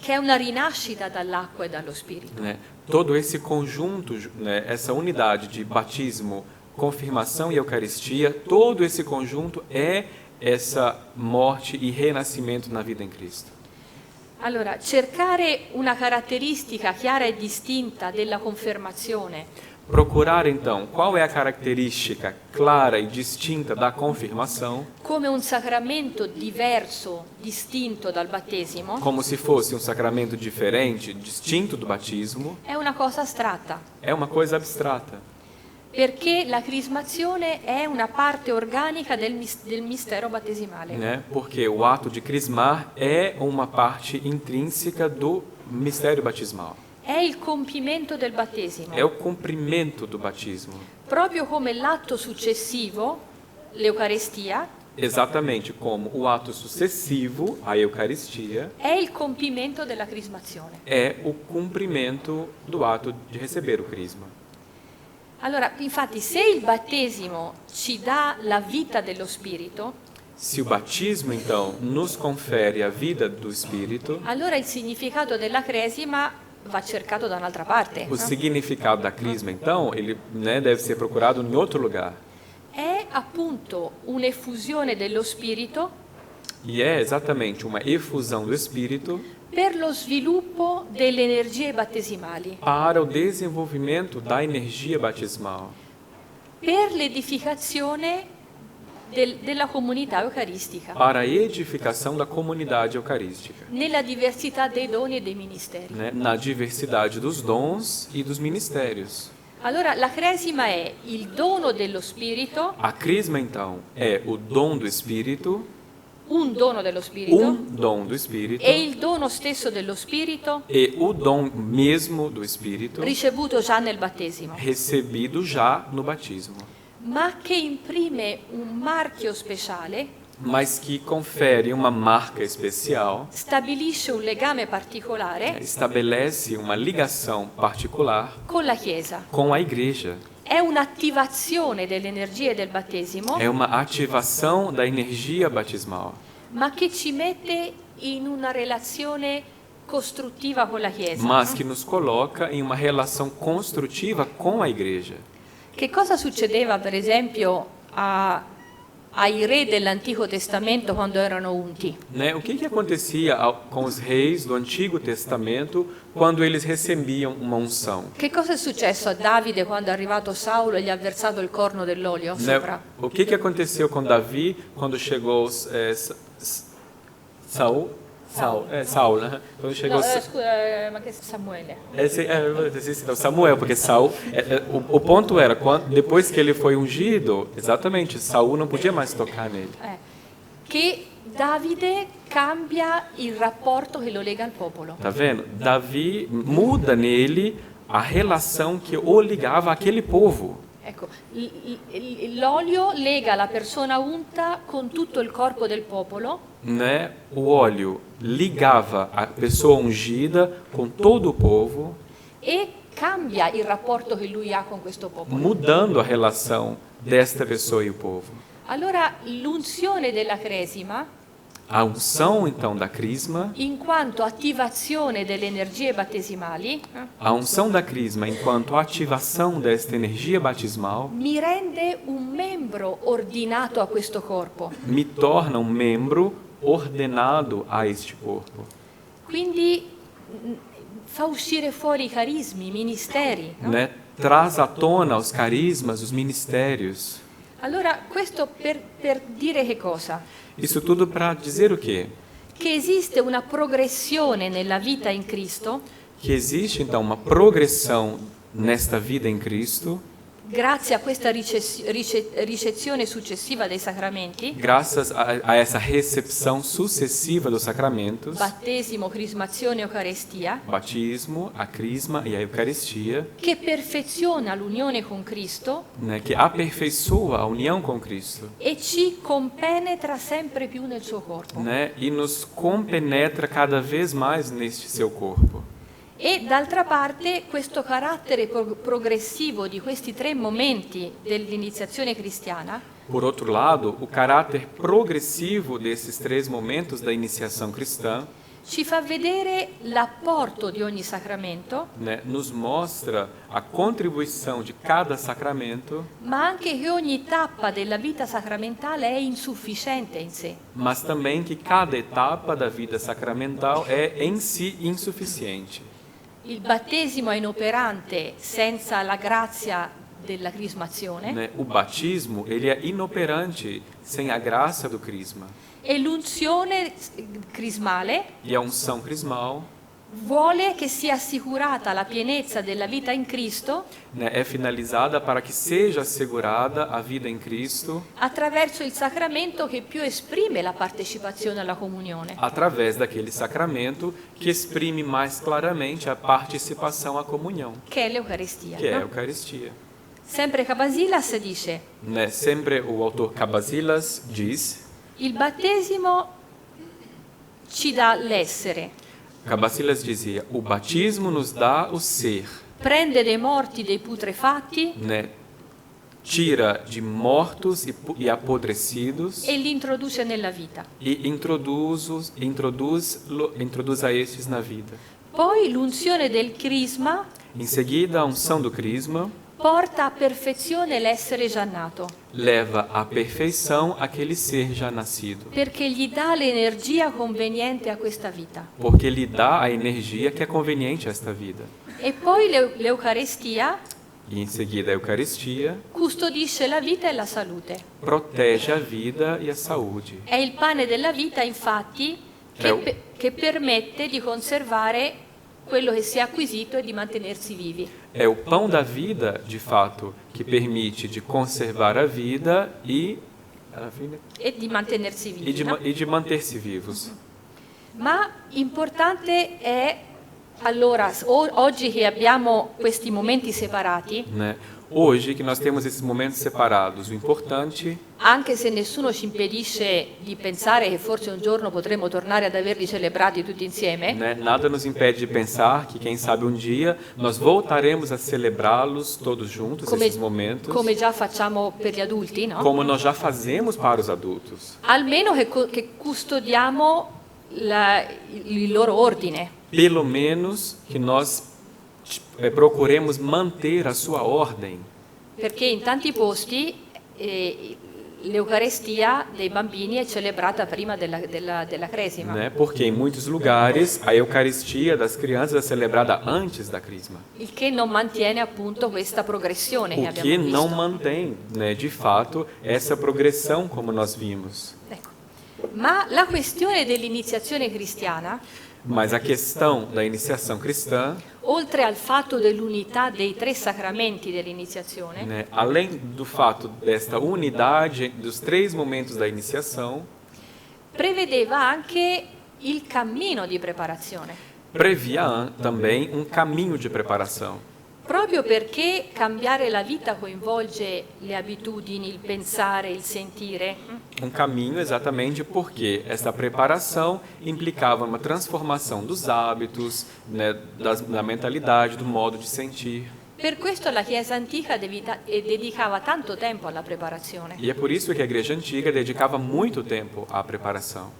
che è una rinascita dall'acqua e dallo Spirito. Né? Todo esse conjunto, né, essa unidade de batismo, confirmação e Eucaristia, todo esse conjunto é essa morte e renascimento na vida em Cristo. Allora, cercare una caratteristica chiara e distinta della confermazione Procurar, então, qual é a característica clara e distinta da confirmação, come un sacramento diverso, distinto dal battesimo, como se fosse um sacramento diferente, distinto do batismo, è una cosa astratta, é uma coisa abstrata. perché la crismazione è una parte organica del mistero battesimale. Né? Porque o ato de crismar é uma parte intrínseca do mistério batismal. È il compimento del battesimo. É o cumprimento do batismo. Proprio come l'atto successivo, l'Eucaristia, Exatamente como o ato sucessivo, a Eucaristia, è il compimento della crismazione. é o cumprimento do ato de receber o crisma. Allora, infatti, se il battesimo ci dà la vita dello Spirito, Se o batismo, então, nos confere a vida do Espírito, allora il significato della cresima va cercato da un'altra parte. o No? significado da crisma, então, ele, né, deve ser procurado em outro lugar. È appunto un'effusione dello Spirito E é exatamente uma efusão do Espírito per lo sviluppo delle energie battesimali, para o desenvolvimento da energia batismal, per l'edificazione della comunità eucaristica, para a edificação da comunidade eucarística, nella diversità dei doni e dei ministeri. né, na diversidade dos dons e dos ministérios. Allora, la cresima è il dono dello Spirito, A crisma, então, é o dom do Espírito, un dono dello Spirito, dom do Espírito, e il dono stesso dello Spirito e o dom mesmo do Espírito, ricevuto già nel battesimo, recebido já no batismo, ma che imprime un marchio speciale, mas que confere uma marca especial, stabilisce un legame particolare estabelece uma ligação particular con la Chiesa. com a igreja. È un'attivazione delle energie del battesimo, É uma ativação da energia batismal, ma che ci mette in una relazione costruttiva con la Chiesa. mas que nos coloca em uma relação construtiva com a igreja. Che cosa succedeva, per esempio, ai re dell'Antico Testamento quando erano unti? Né? O que acontecia com os reis do Antigo Testamento quando eles recebiam uma unção? Che cosa è successo a Davide quando è arrivato Saulo e gli ha versato il corno dell'olio Né? sopra? O que aconteceu com Davi quando chegou Saul, né? Quando chegou No, scusa, ma che Samuele? então, Samuel, porque Saul, o ponto era depois que ele foi ungido, exatamente, Saul não podia mais tocar nele. Che Davide cambia il rapporto che lo lega al popolo. Tá vendo? Davi muda nele a relação que o ligava àquele povo. Ecco, l'olio lega la persona unta con tutto il corpo del popolo, Né? O óleo ligava a pessoa ungida com todo o povo, e cambia il rapporto che lui ha con questo popolo. mudando a relação desta pessoa e o povo. Allora, l'unzione della cresima, A unção, então, da crisma, in quanto attivazione delle energie battesimali, a unção da crisma enquanto ativação desta energia batismal, mi rende un membro ordinato a questo corpo. me torna um membro ordenado a este corpo. Quindi fa uscire fuori i carismi, i ministeri. No? Né? Traz à tona os carismas, os ministérios. Allora, questo per dire che cosa? Isso tudo para dizer o quê? Che esiste una progressione nella vita in Cristo Que existe, então, uma progressão nesta vida em Cristo grazie a questa ricezione successiva dei sacramenti, graças a essa recepção sucessiva dos sacramentos, battesimo, crismazione, Eucaristia, batismo, a crisma e a Eucaristia, che perfeziona l'unione con Cristo né, que aperfeiçoa a união com Cristo, e ci compenetra sempre più nel suo corpo. né, e nos compenetra cada vez mais neste seu corpo. E d'altra parte questo carattere progressivo di questi 3 momenti dell'iniziazione cristiana Por outro lado, o caráter progressivo desses 3 momentos da iniciação cristã, ci fa vedere l'apporto di ogni sacramento, né, nos mostra a contribuição de cada sacramento, ma anche che ogni tappa della vita sacramentale è insufficiente in sé. mas também que cada etapa da vida sacramental é em si insuficiente. Il battesimo è inoperante senza la grazia della crismazione Né? O batismo ele é inoperante sem a graça do crisma. e l'unzione crismale E a unção crismal, vuole che sia assicurata la pienezza della vita in Cristo né, é finalizada para que seja assegurada a vida em Cristo attraverso il sacramento che più esprime la partecipazione alla comunione, através daquele sacramento que exprime mais claramente a participação à comunhão, che è l'Eucaristia. que é a No? Eucaristia. Sempre Cabasilas dice: Né? Sempre o autor Cabasilas diz, il battesimo ci dà l'essere, Cabasilas dizia, o batismo nos dá o ser, prende dei morti, dei putrefatti né? Tira de mortos e apodrecidos e li introduce nella vita. e introduz a estes na vida. Poi l'unzione del crisma Em seguida, a unção do crisma porta a perfezione l'essere già nato, leva à perfeição aquele ser já nascido, perché gli dà l'energia conveniente a questa vita. porque lhe dá a energia que é conveniente a esta vida. E poi l'Eucaristia E em seguida, a Eucaristia custodisce la vita e la salute. protege a vida e a saúde. È il pane della vita, infatti, che permette di conservare quello che si è acquisito e di mantenersi vivi. É o pão da vida, de fato, que permite de conservar a vida e E di mantenersi vivi. No? de manter-se vivos. Ma importante è, allora, oggi che abbiamo questi momenti separati, Né? Hoje, que nós temos esses momentos separados, o importante, anche se nessuno ci impedisce di pensare che forse un giorno potremo tornare ad averli celebrati tutti insieme, né? Nada nos impede de pensar que, quem sabe, um dia nós voltaremos a celebrá-los todos juntos, esses momentos, come già facciamo per gli adulti, no? como nós já fazemos para os adultos. Almeno che custodiamo il loro ordine. Pelo menos que nós procuremos manter a sua ordem, Perché in tanti posti l'Eucaristia dei bambini è celebrata prima della cresima, né? Porque em muitos lugares a Eucaristia das crianças é celebrada antes da crisma, il che non mantiene appunto questa progressione che o que abbiamo não visto. mantém, né, de fato, essa progressão como nós vimos. Ecco. Ma la questione dell'iniziazione cristiana, Mas a questão da iniciação cristã, oltre al fatto dell'unità dei 3 sacramenti dell'iniziazione, né, além do fato desta unidade dos 3 momentos da iniciação, prevedeva anche il cammino di preparazione, previa também um caminho de preparação. proprio perché cambiare la vita coinvolge le abitudini, il pensare, il sentire. Um caminho exatamente porque essa preparação implicava uma transformação dos hábitos, né, da mentalidade, do modo de sentir. Per questo la Chiesa antica dedicava tanto tempo alla preparazione. E é por isso que a Igreja Antiga dedicava muito tempo à preparação.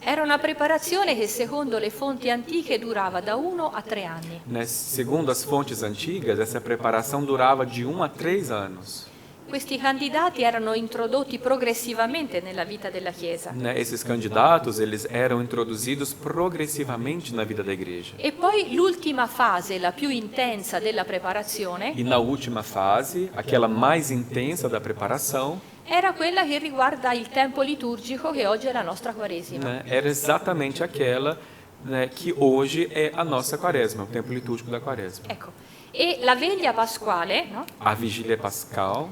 Era una preparazione che secondo le fonti antiche durava da 1 a 3 anni. Né, segundo as fontes antigas, essa preparação durava de 1 a 3 anos. Questi candidati erano introdotti progressivamente nella vita della Chiesa. Né, esses candidatos, eles eram introduzidos progressivamente na vida da igreja. E poi l'ultima fase, la più intensa della preparazione, E na última fase, aquela mais intensa da preparação, era quella che riguarda il tempo liturgico che oggi è la nostra Quaresima. né, era exatamente aquela né, que hoje é a nossa quaresma, o tempo litúrgico da quaresma. Ecco. E la veglia pasquale, no? A vigília pascal,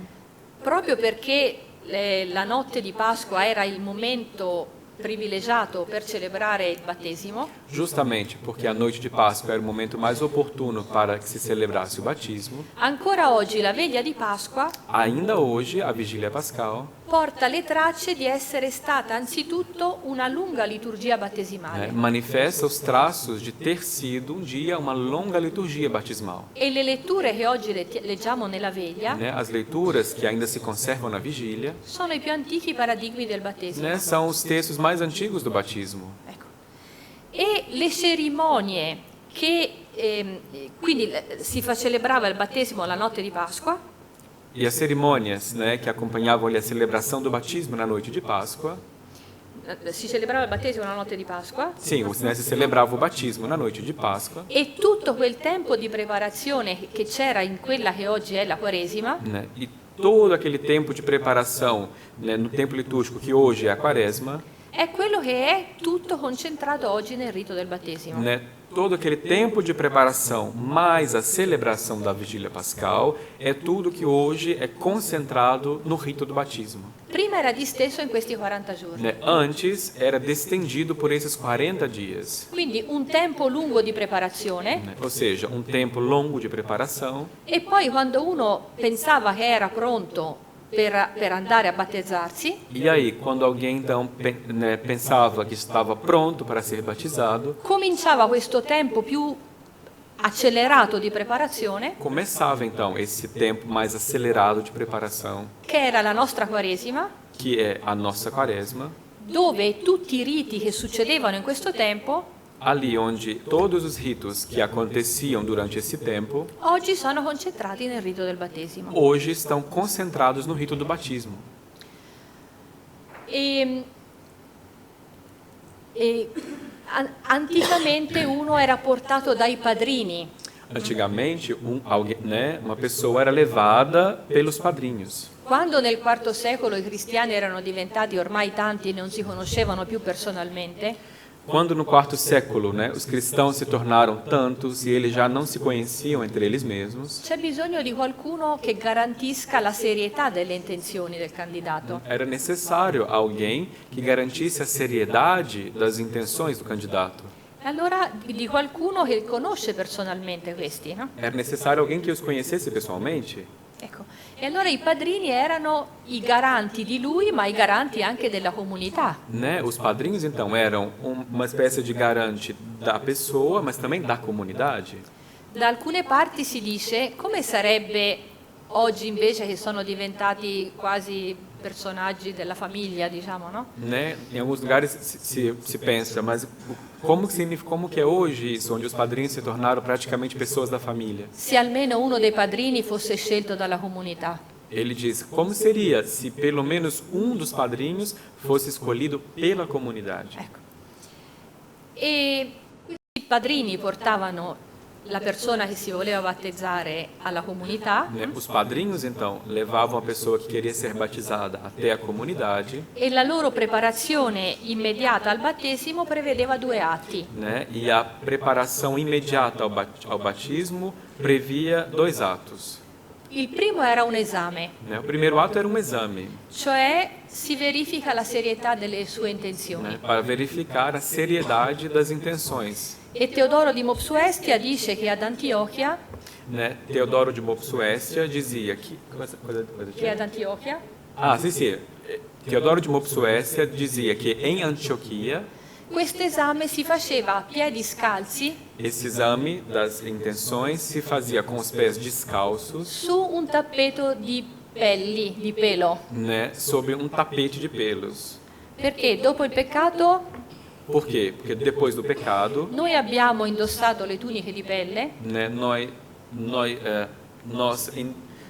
Proprio perché la notte di Pasqua era il momento privilegiato per celebrare il battesimo, justamente porque a noite de Páscoa era o momento mais oportuno para que se celebrasse o batismo, ancora oggi la veglia di Pasqua ainda hoje a vigília pascal porta le tracce di essere stata anzitutto una lunga liturgia battesimale. manifesta os traços de ter sido um dia uma longa liturgia batismal. E le letture che oggi leggiamo nella veglia Né? As leituras que ainda se conservam na vigília, sono i più antichi paradigmi del battesimo. né, são os textos mais antigos do batismo. Ecco. E le cerimonie che quindi celebrava il battesimo la notte di Pasqua, E as cerimônias, né, que acompanhavam ali a celebração do batismo na noite de Páscoa, si celebrava il battesimo la notte di Pasqua, sim, né, se celebrava o batismo na noite de Páscoa, e tutto quel tempo di preparazione che c'era in quella che oggi è la Quaresima né, e todo aquele tempo de preparação, né, no tempo litúrgico que hoje é a quaresma, è quello che è tutto concentrato oggi nel rito del battesimo. né, todo aquele tempo de preparação mais a celebração da vigília pascal é tudo que hoje é concentrado no rito do batismo. Prima era disteso in questi 40 giorni. Né? Antes era distendido por esses 40 dias, Quindi un tempo lungo di preparazione né? Ou seja, um tempo longo de preparação. e poi quando uno pensava che era pronto per andare a battezzarsi, E aí, quando alguém então né, pensava que estava pronto para ser batizado, cominciava questo tempo più accelerato di preparazione, começava então esse tempo mais acelerado de preparação, che era la nostra Quaresima, que é a nossa quaresma, dove tutti i riti che succedevano in questo tempo ali onde todos os ritos que aconteciam durante esse tempo, oggi sono concentrati nel rito del battesimo. hoje estão concentrados no rito do batismo. Anticamente uno era portato dai padrini, Antigamente, né, uma pessoa era levada pelos padrinhos. quando nel IV secolo i cristiani erano diventati ormai tanti e non si conoscevano più personalmente, Quando no quarto século, né, os cristãos se tornaram tantos e eles já não se conheciam entre eles mesmos, c'è bisogno di qualcuno che garantisca la serietà delle intenzioni del candidato. era necessário alguém que garantisse a seriedade das intenções do candidato. E allora di qualcuno che conosce personalmente questi, no? Era necessário alguém que os conhecesse pessoalmente. Ecco. E allora i padrini erano i garanti di lui, ma i garanti anche della comunità. Né? Os padrinhos, então, eram uma espécie de garante da pessoa, mas também da comunidade. Da alcune parti si dice come sarebbe oggi invece che sono diventati quasi personaggi della famiglia, diciamo, no? Né? Em alguns lugares se pensa, mas como que é hoje isso, onde os padrinhos se tornaram praticamente pessoas da família? Se almeno uno dei padrini fosse scelto dalla comunità. Ele diz, como seria se pelo menos um dos padrinhos fosse escolhido pela comunidade? Ecco. E i padrini portavano la persona che si voleva battezzare alla comunità Né? Os padrinhos, então, levavam a pessoa que queria ser batizada até a comunidade, e la loro preparazione immediata al battesimo prevedeva 2 atti. né? E a preparação imediata ao batismo previa 2 atos. Il primo era un esame, Né? O primeiro ato era um exame, cioè si verifica la serietà delle sue intenzioni. né? Para verificar a seriedade das intenções. E Teodoro di Mopsuestia dice che ad Antiochia, Né? Teodoro de Mopsuestia dizia que... Ah, sim. Teodoro de Mopsuestia dizia que em Antioquia questo esame si faceva a piedi scalzi esse exame das intenções se fazia com os pés descalços, su un tappeto di pelli, di pelo, né? Sobre um tapete de pelos. perché dopo il peccato Por quê? Porque depois do pecado, noi abbiamo indossato le tuniche di pelle, né,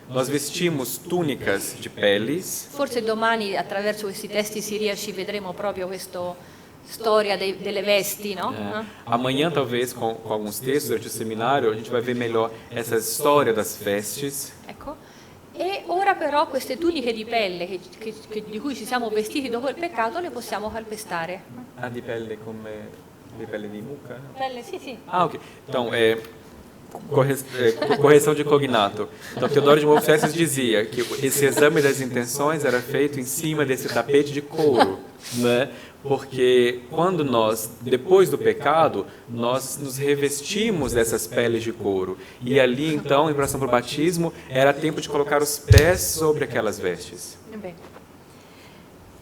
nós vestimos túnicas de peles. forse domani attraverso questi testi siriaci vedremo proprio questa storia delle vesti, no? Amanhã, talvez, com alguns textos durante o seminário, a gente vai ver melhor essa história das vestes. Ecco. E ora però queste tuniche di pelle di cui ci siamo vestiti dopo il peccato le possiamo calpestare. Ah, di pelle come... De pele de nuca? Pelle, sì, sì. Ah, ok. Então, correção de cognato. Então, Teodoro de Montfort dizia que esse exame das intenções era feito em cima desse tapete de couro, né? Porque quando nós, depois do pecado, nós nos revestimos dessas peles de couro. E ali, então, em preparação para o batismo, era tempo de colocar os pés sobre aquelas vestes. Beh.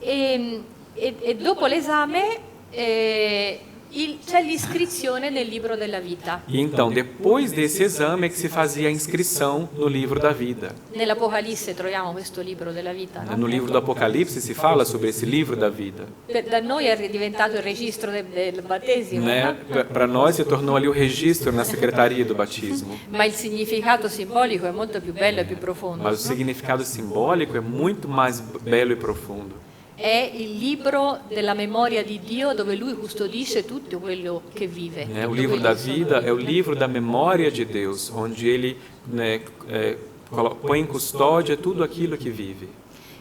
E dopo l'esame c'è l'iscrizione nel libro della vita. E então, depois desse exame, é que se fazia a inscrição no livro da vida. Nell'Apocalisse troviamo questo libro della vita, no? No livro do Apocalipse se fala sobre esse livro da vida. Da noi è diventato il registro del battesimo, Né? no? Para nós se tornou ali o registro na secretaria do batismo. Ma il significato simbolico è molto più bello e più profondo. Mas o significado simbólico é muito mais belo e profundo. È il libro della memoria di Dio dove Lui custodisce tutto quello che vive. O livro da vida é o livro da memória de Deus, onde Ele, né, põe em custódia tudo aquilo que vive.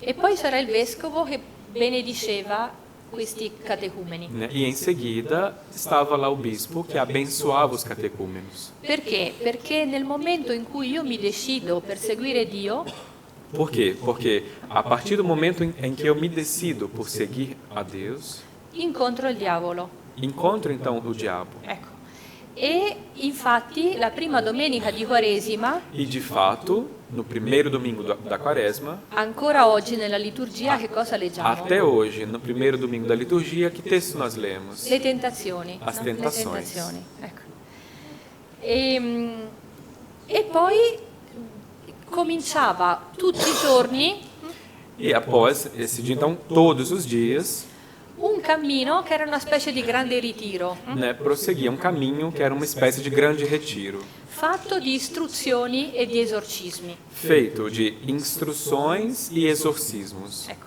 E poi sarà il vescovo che benediceva questi catecumeni. Né? E em seguida estava lá o bispo que abençoava os catecúmenos. Perché? Perché nel momento in cui io mi decido per seguire Dio, Por quê? Porque a partir do momento em que eu me decido por seguir a Deus, incontro il diavolo. encontro então o diabo. Ecco. E infatti la prima domenica di Quaresima, E de fato, no primeiro domingo da Quaresma, ancora oggi nella liturgia, che cosa leggiamo? até hoje, no primeiro domingo da liturgia, que texto nós lemos? Le tentazioni. As no? tentações. Le tentazioni. Ecco. E poi cominciava tutti i giorni E após esse dia, então, todos os dias, un cammino che era una specie di grande ritiro, né, prosseguia um caminho que era uma espécie de grande retiro, fatto di istruzioni e di esorcismi. feito de instruções e exorcismos. Ecco.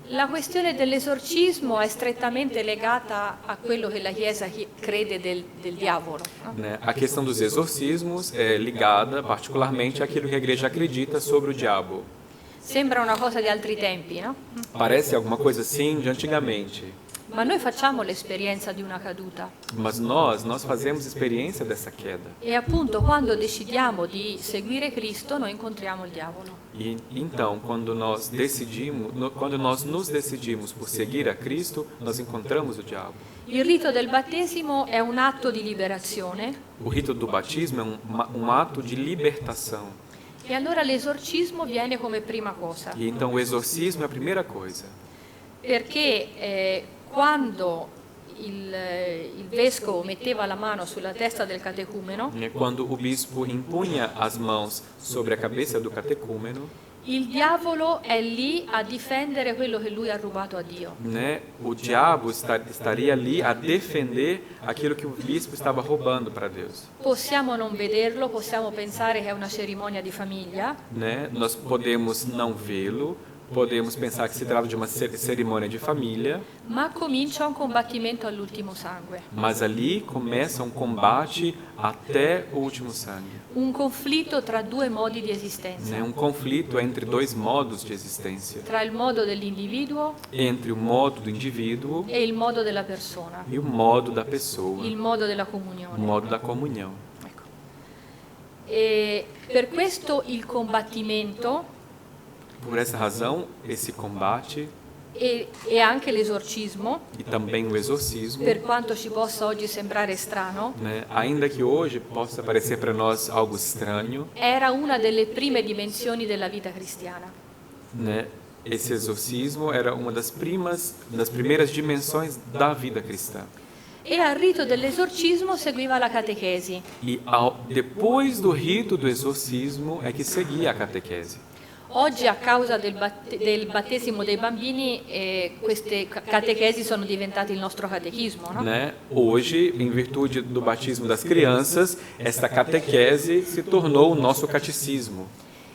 La questione dell'esorcismo è strettamente legata a quello che la Chiesa crede del diavolo. No? Né? A questão dos exorcismos é ligada particularmente àquilo que a igreja acredita sobre o diabo. Sembra una cosa di altri tempi, no? Parece alguma coisa assim de antigamente, Ma noi facciamo l'esperienza di una caduta. mas nós fazemos experiência dessa queda. E appunto quando decidiamo di seguire Cristo, noi incontriamo il diavolo. E então, quando nós nos decidimos por seguir a Cristo, nós encontramos o diabo. Il rito del battesimo è un atto di liberazione O rito do batismo é um ato de libertação. e allora l'esorcismo viene come prima cosa. E então o exorcismo é a primeira coisa. Perché quando il vescovo metteva la mano sulla testa del catecumeno, Quando o bispo impunha as mãos sobre a cabeça do catecúmeno, il diavolo è lì a difendere quello che lui ha rubato a Dio. né, o diabo estaria ali a defender aquilo que o bispo estava roubando para Deus. Possiamo non vederlo, possiamo pensare che è una cerimonia di famiglia, Né? Nós podemos não vê-lo, podemos pensar que se trata de uma cerimônia de família, ma comincia un combattimento all'ultimo sangue, mas ali começa um combate até o último sangue. un conflitto tra due modi di esistenza, Né? Um conflito entre dois modos de existência, tra il modo dell'individuo entre o modo do indivíduo e il modo della persona, e o modo da pessoa, il modo della o comunione. modo da comunhão. Ecco. E per questo il combattimento Por essa razão, esse combate e anche l'esorcismo, e também o exorcismo, per quanto ci possa oggi sembrare strano, né, ainda que hoje possa parecer para nós algo estranho, era una delle prime dimensioni della vita cristiana. né, esse exorcismo era uma das primeiras dimensões da vida cristã. E al rito dell'esorcismo seguiva la catechesi. E depois do rito do exorcismo é que seguia a catequese. Oggi a causa del battesimo dei bambini queste catechesi sono diventate il nostro catechismo, no? Né? Hoje, em virtude do batismo das crianças, esta catequese se tornou o nosso catecismo.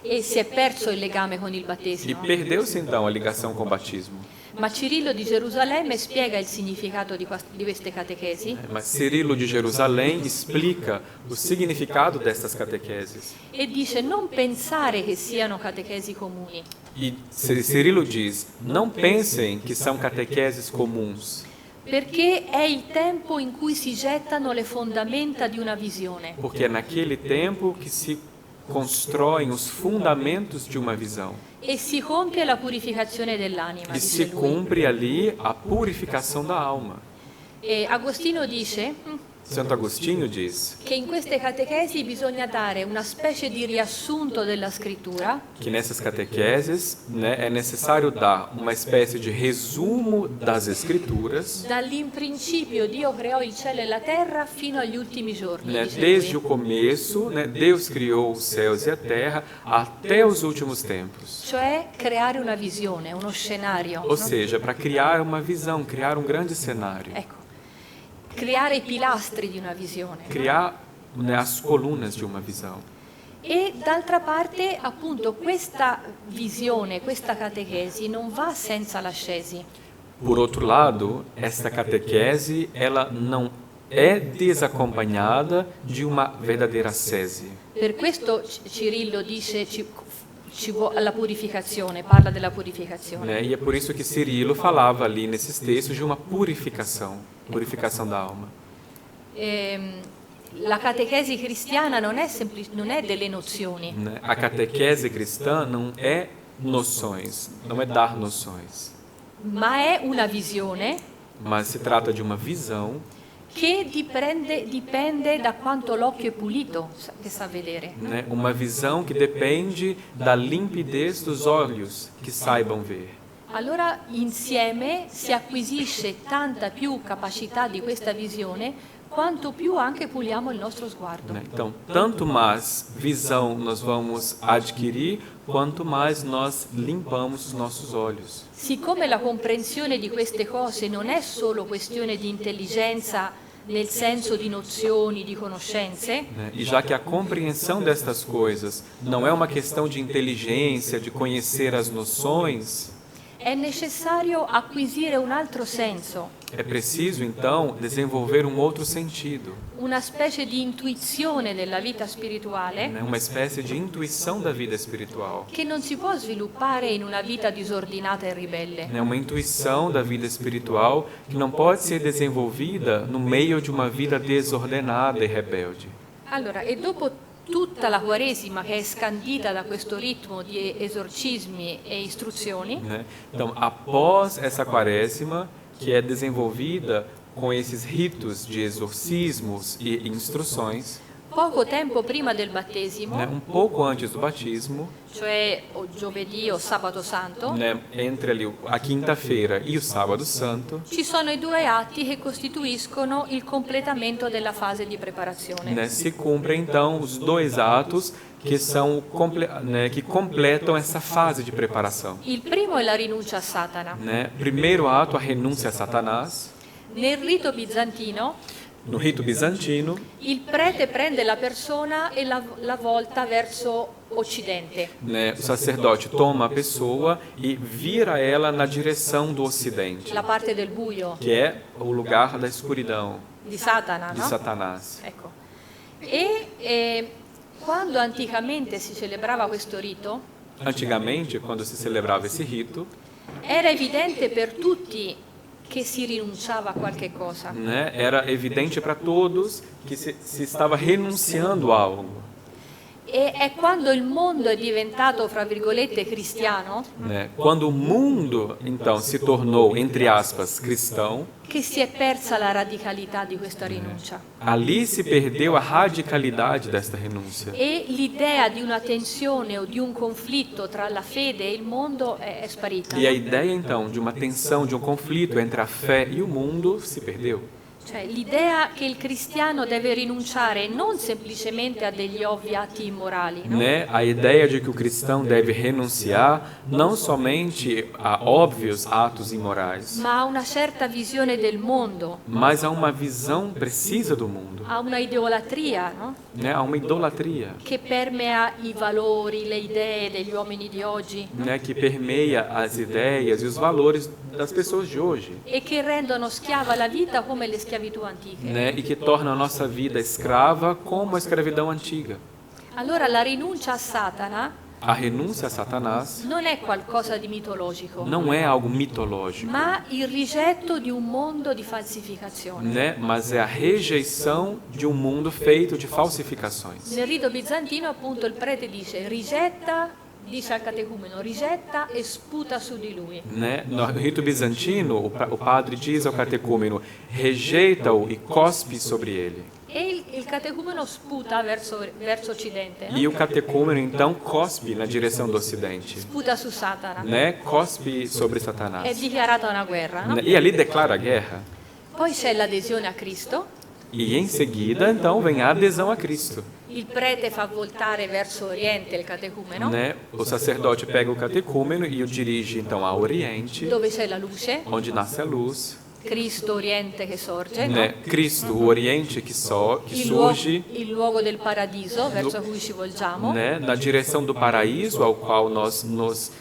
E si è perso il legame con il E battesimo. perdeu-se então a ligação com o batismo. Ma Cirillo di Gerusalemme spiega il significato di queste catechesi Mas Cirilo de Jerusalém explica o significado destas catequeses. e dice non pensare che siano catechesi comuni, E Cirilo diz: não pensem que são catequeses comuns, Perché è il tempo in cui si gettano le fondamenta di una visione. Porque é naquele tempo que se constroem os fundamentos de uma visão. E si compie la purificazione dell'anima, E dice se lui. cumpre ali a purificação da alma. E Agostino dice Santo Agostinho diz che in queste catechesi bisogna dare una specie di riassunto della scrittura que nessas catequeses, né, é necessário dar uma espécie de resumo das Escrituras, dall'imprincipio Dio creò il cielo e la terra fino agli ultimi giorni, né, dice desde o lui. começo, né, Deus criou os céus e a terra até os últimos tempos. Cioè creare una visione, uno scenario, Ou no? seja, para criar uma visão, criar um grande cenário, Ecco, creare i pilastri di una visione. criar, né, as colunas de uma visão. E d'altra parte, appunto, questa visione, questa catechesi non va senza l'ascesi. Por outro lado, esta catequese, ela não é desacompanhada de uma verdadeira ascese. Per questo Cirillo dice la purificazione, parla della purificazione. Né? E é por isso que Cirilo falava ali nesses textos de uma purificação da alma. La catechesi cristiana non è delle nozioni, Né? A catequese cristã não é noções, não é dar noções, ma è una visione mas se trata de uma visão che dipende da quanto l'occhio è pulito, che sa vedere. né? Uma visão que depende da limpidez dos olhos que saibam ver. Allora insieme si acquisisce tanta più capacità di questa visione quanto più anche puliamo il nostro sguardo. Né? Então, tanto mais visão nós vamos adquirir, quanto mais nós limpamos os nossos olhos. Siccome la comprensione di queste cose non è solo questione di intelligenza nel senso di nozioni, di conoscenze, Né? E já que a compreensão destas coisas não é uma questão de inteligência, de conhecer as noções, è necessario acquisire un altro senso, é preciso então desenvolver um outro sentido, una specie di intuizione della vita spirituale né? Uma espécie de intuição da vida espiritual, che non si può sviluppare in una vita disordinata e ribelle. né? Uma intuição da vida espiritual que não pode ser desenvolvida no meio de uma vida desordenada e rebelde. Allora, e dopo tutta la Quaresima che è scandita da questo ritmo di esorcismi e istruzioni, Né? Então, após essa quaresma, que é desenvolvida com esses ritos de exorcismos e instruções, poco tempo prima del battesimo, né? Um pouco antes do batismo, cioè o giovedì o sabato santo, né? Entre ali a quinta-feira e o sábado santo, ci sono i due atti che costituiscono il completamento della fase di preparazione. né? Se cumprem então os dois atos que são né? Que completam essa fase de preparação. Il primo è la rinuncia a Satana. Né? Primeiro ato, a renúncia a Satanás. Nel rito bizantino, No rito bizantino, il prete prende la persona e la volta verso occidente. né? O sacerdote toma a pessoa e vira ela na direção do ocidente, La parte del buio, que é o lugar da escuridão, di Satana, de no? Satanás. Ecco. Quando anticamente si celebrava questo rito, Antigamente, quando se celebrava esse rito, era evidente per tutti che si rinunciava a qualche cosa. né? Era evidente para todos que se estava renunciando a algo. E è quando il mondo è diventato, fra virgolette, cristiano, Né? Quando o mundo, então, se tornou, entre aspas, cristão, che si è persa la radicalità di questa rinuncia. ali se perdeu a radicalidade desta renúncia. E l'idea di una tensione o di un conflitto tra la fede e il mondo è sparita. E a ideia, então, de uma tensão, de um conflito entre a fé e o mundo se perdeu. Cioè l'idea che il cristiano deve rinunciare non semplicemente a degli ovvi atti immorali, no? Né? A ideia de que o cristão deve renunciar não somente a óbvios atos imorais, ma a una certa visione del mondo, mas a uma visão precisa do mundo, a una idolatria, no? né? A uma idolatria, Che permea i valori, le idee degli uomini di oggi né? Que permeia as ideias e os valores das pessoas de hoje, e che rendono schiava la vita come le schiavitù antiche. né? E que torna a nossa vida escrava como a escravidão antiga. Allora la rinuncia a Satana A renúncia a Satanás non è qualcosa di mitologico, não é algo mitológico, ma il rigetto di un mondo di falsificazione. né? Mas é a rejeição de um mundo feito de falsificações. Nel rito bizantino, appunto, il prete dice rigetta, dice al catecumeno, rigetta e sputa su di lui. Né? No rito bizantino, o padre diz ao catecúmeno, rejeita-o e cospe sobre ele. E il catecumeno sputa verso occidente, no? E o catecúmeno então cospe na direção do ocidente, Sputa su Satana. né? Cospe sobre È Satanás. dichiarata una guerra, no? E ali declara a guerra. Poi c'è l'adesione a Cristo, E em seguida, então, vem a adesão a Cristo. il prete fa voltare verso oriente il catecumeno, Né? O sacerdote pega o catecúmeno e o dirige então ao Oriente, dove c'è la luce, onde nasce a luz. Cristo Oriente che sorge, no? Né? Cristo, o Oriente que surge, il luogo del paradiso verso cui ci volgiamo, né? Na direção do paraíso ao qual nós nos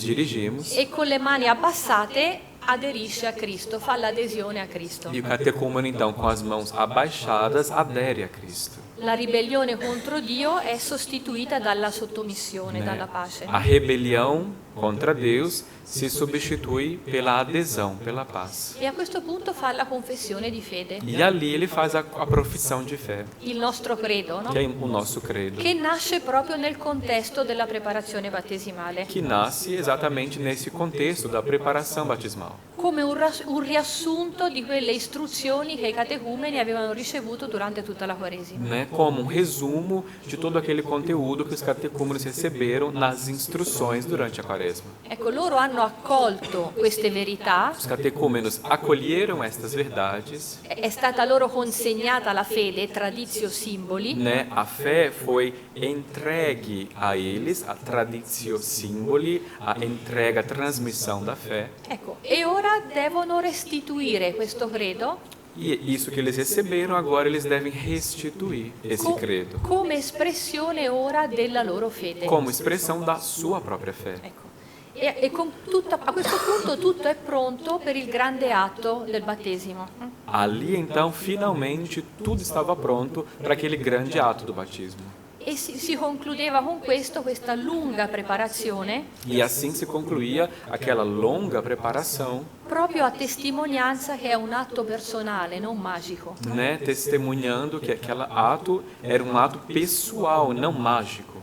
dirigimos. e con le mani abbassate aderisce a Cristo, fa l'adesione a Cristo. E o catecúmeno, então, com as mãos abaixadas, adere a Cristo. La ribellione contro Dio è sostituita dalla sottomissione, Né? dalla pace. A rebelião contra Deus se substitui pela adesão, pela paz. E a questo punto fa la confessione di fede, E ali ele faz a profissão de fé, il nostro credo, no? que é o nosso credo, Che nasce proprio nel contesto della preparazione battesimale, que nasce exatamente nesse contexto da preparação batismal, come un riassunto di quelle istruzioni che i catecumeni avevano ricevuto durante tutta la Quaresima. né? Como um resumo de todo aquele conteúdo que os catecúmenos receberam nas instruções durante a Quaresma. Ecco, loro hanno accolto queste verità, Os catecúmenos acolheram estas verdades, è stata loro consegnata la fede, traditio simboli, né? A fé foi entregue a eles, a traditio simboli, a entrega, a transmissão da fé. ecco, e ora devono restituire questo credo E isso que eles receberam, agora eles devem restituir esse credo, come espressione ora della loro fede. como expressão da sua própria fé. Ecco. E a questo punto tutto è pronto per il grande atto del battesimo. Ali, então, finalmente, tudo estava pronto para aquele grande ato do batismo. E si concludeva con questo, questa lunga preparazione, E assim se concluía aquela longa preparação, proprio a testimonianza che è un atto personale, non magico. né, testemunhando que aquele ato era um ato pessoal, não mágico.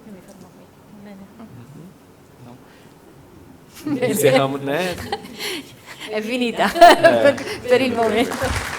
Io mi fermo qui. Bene. Encerramos, né? È finita per il momento.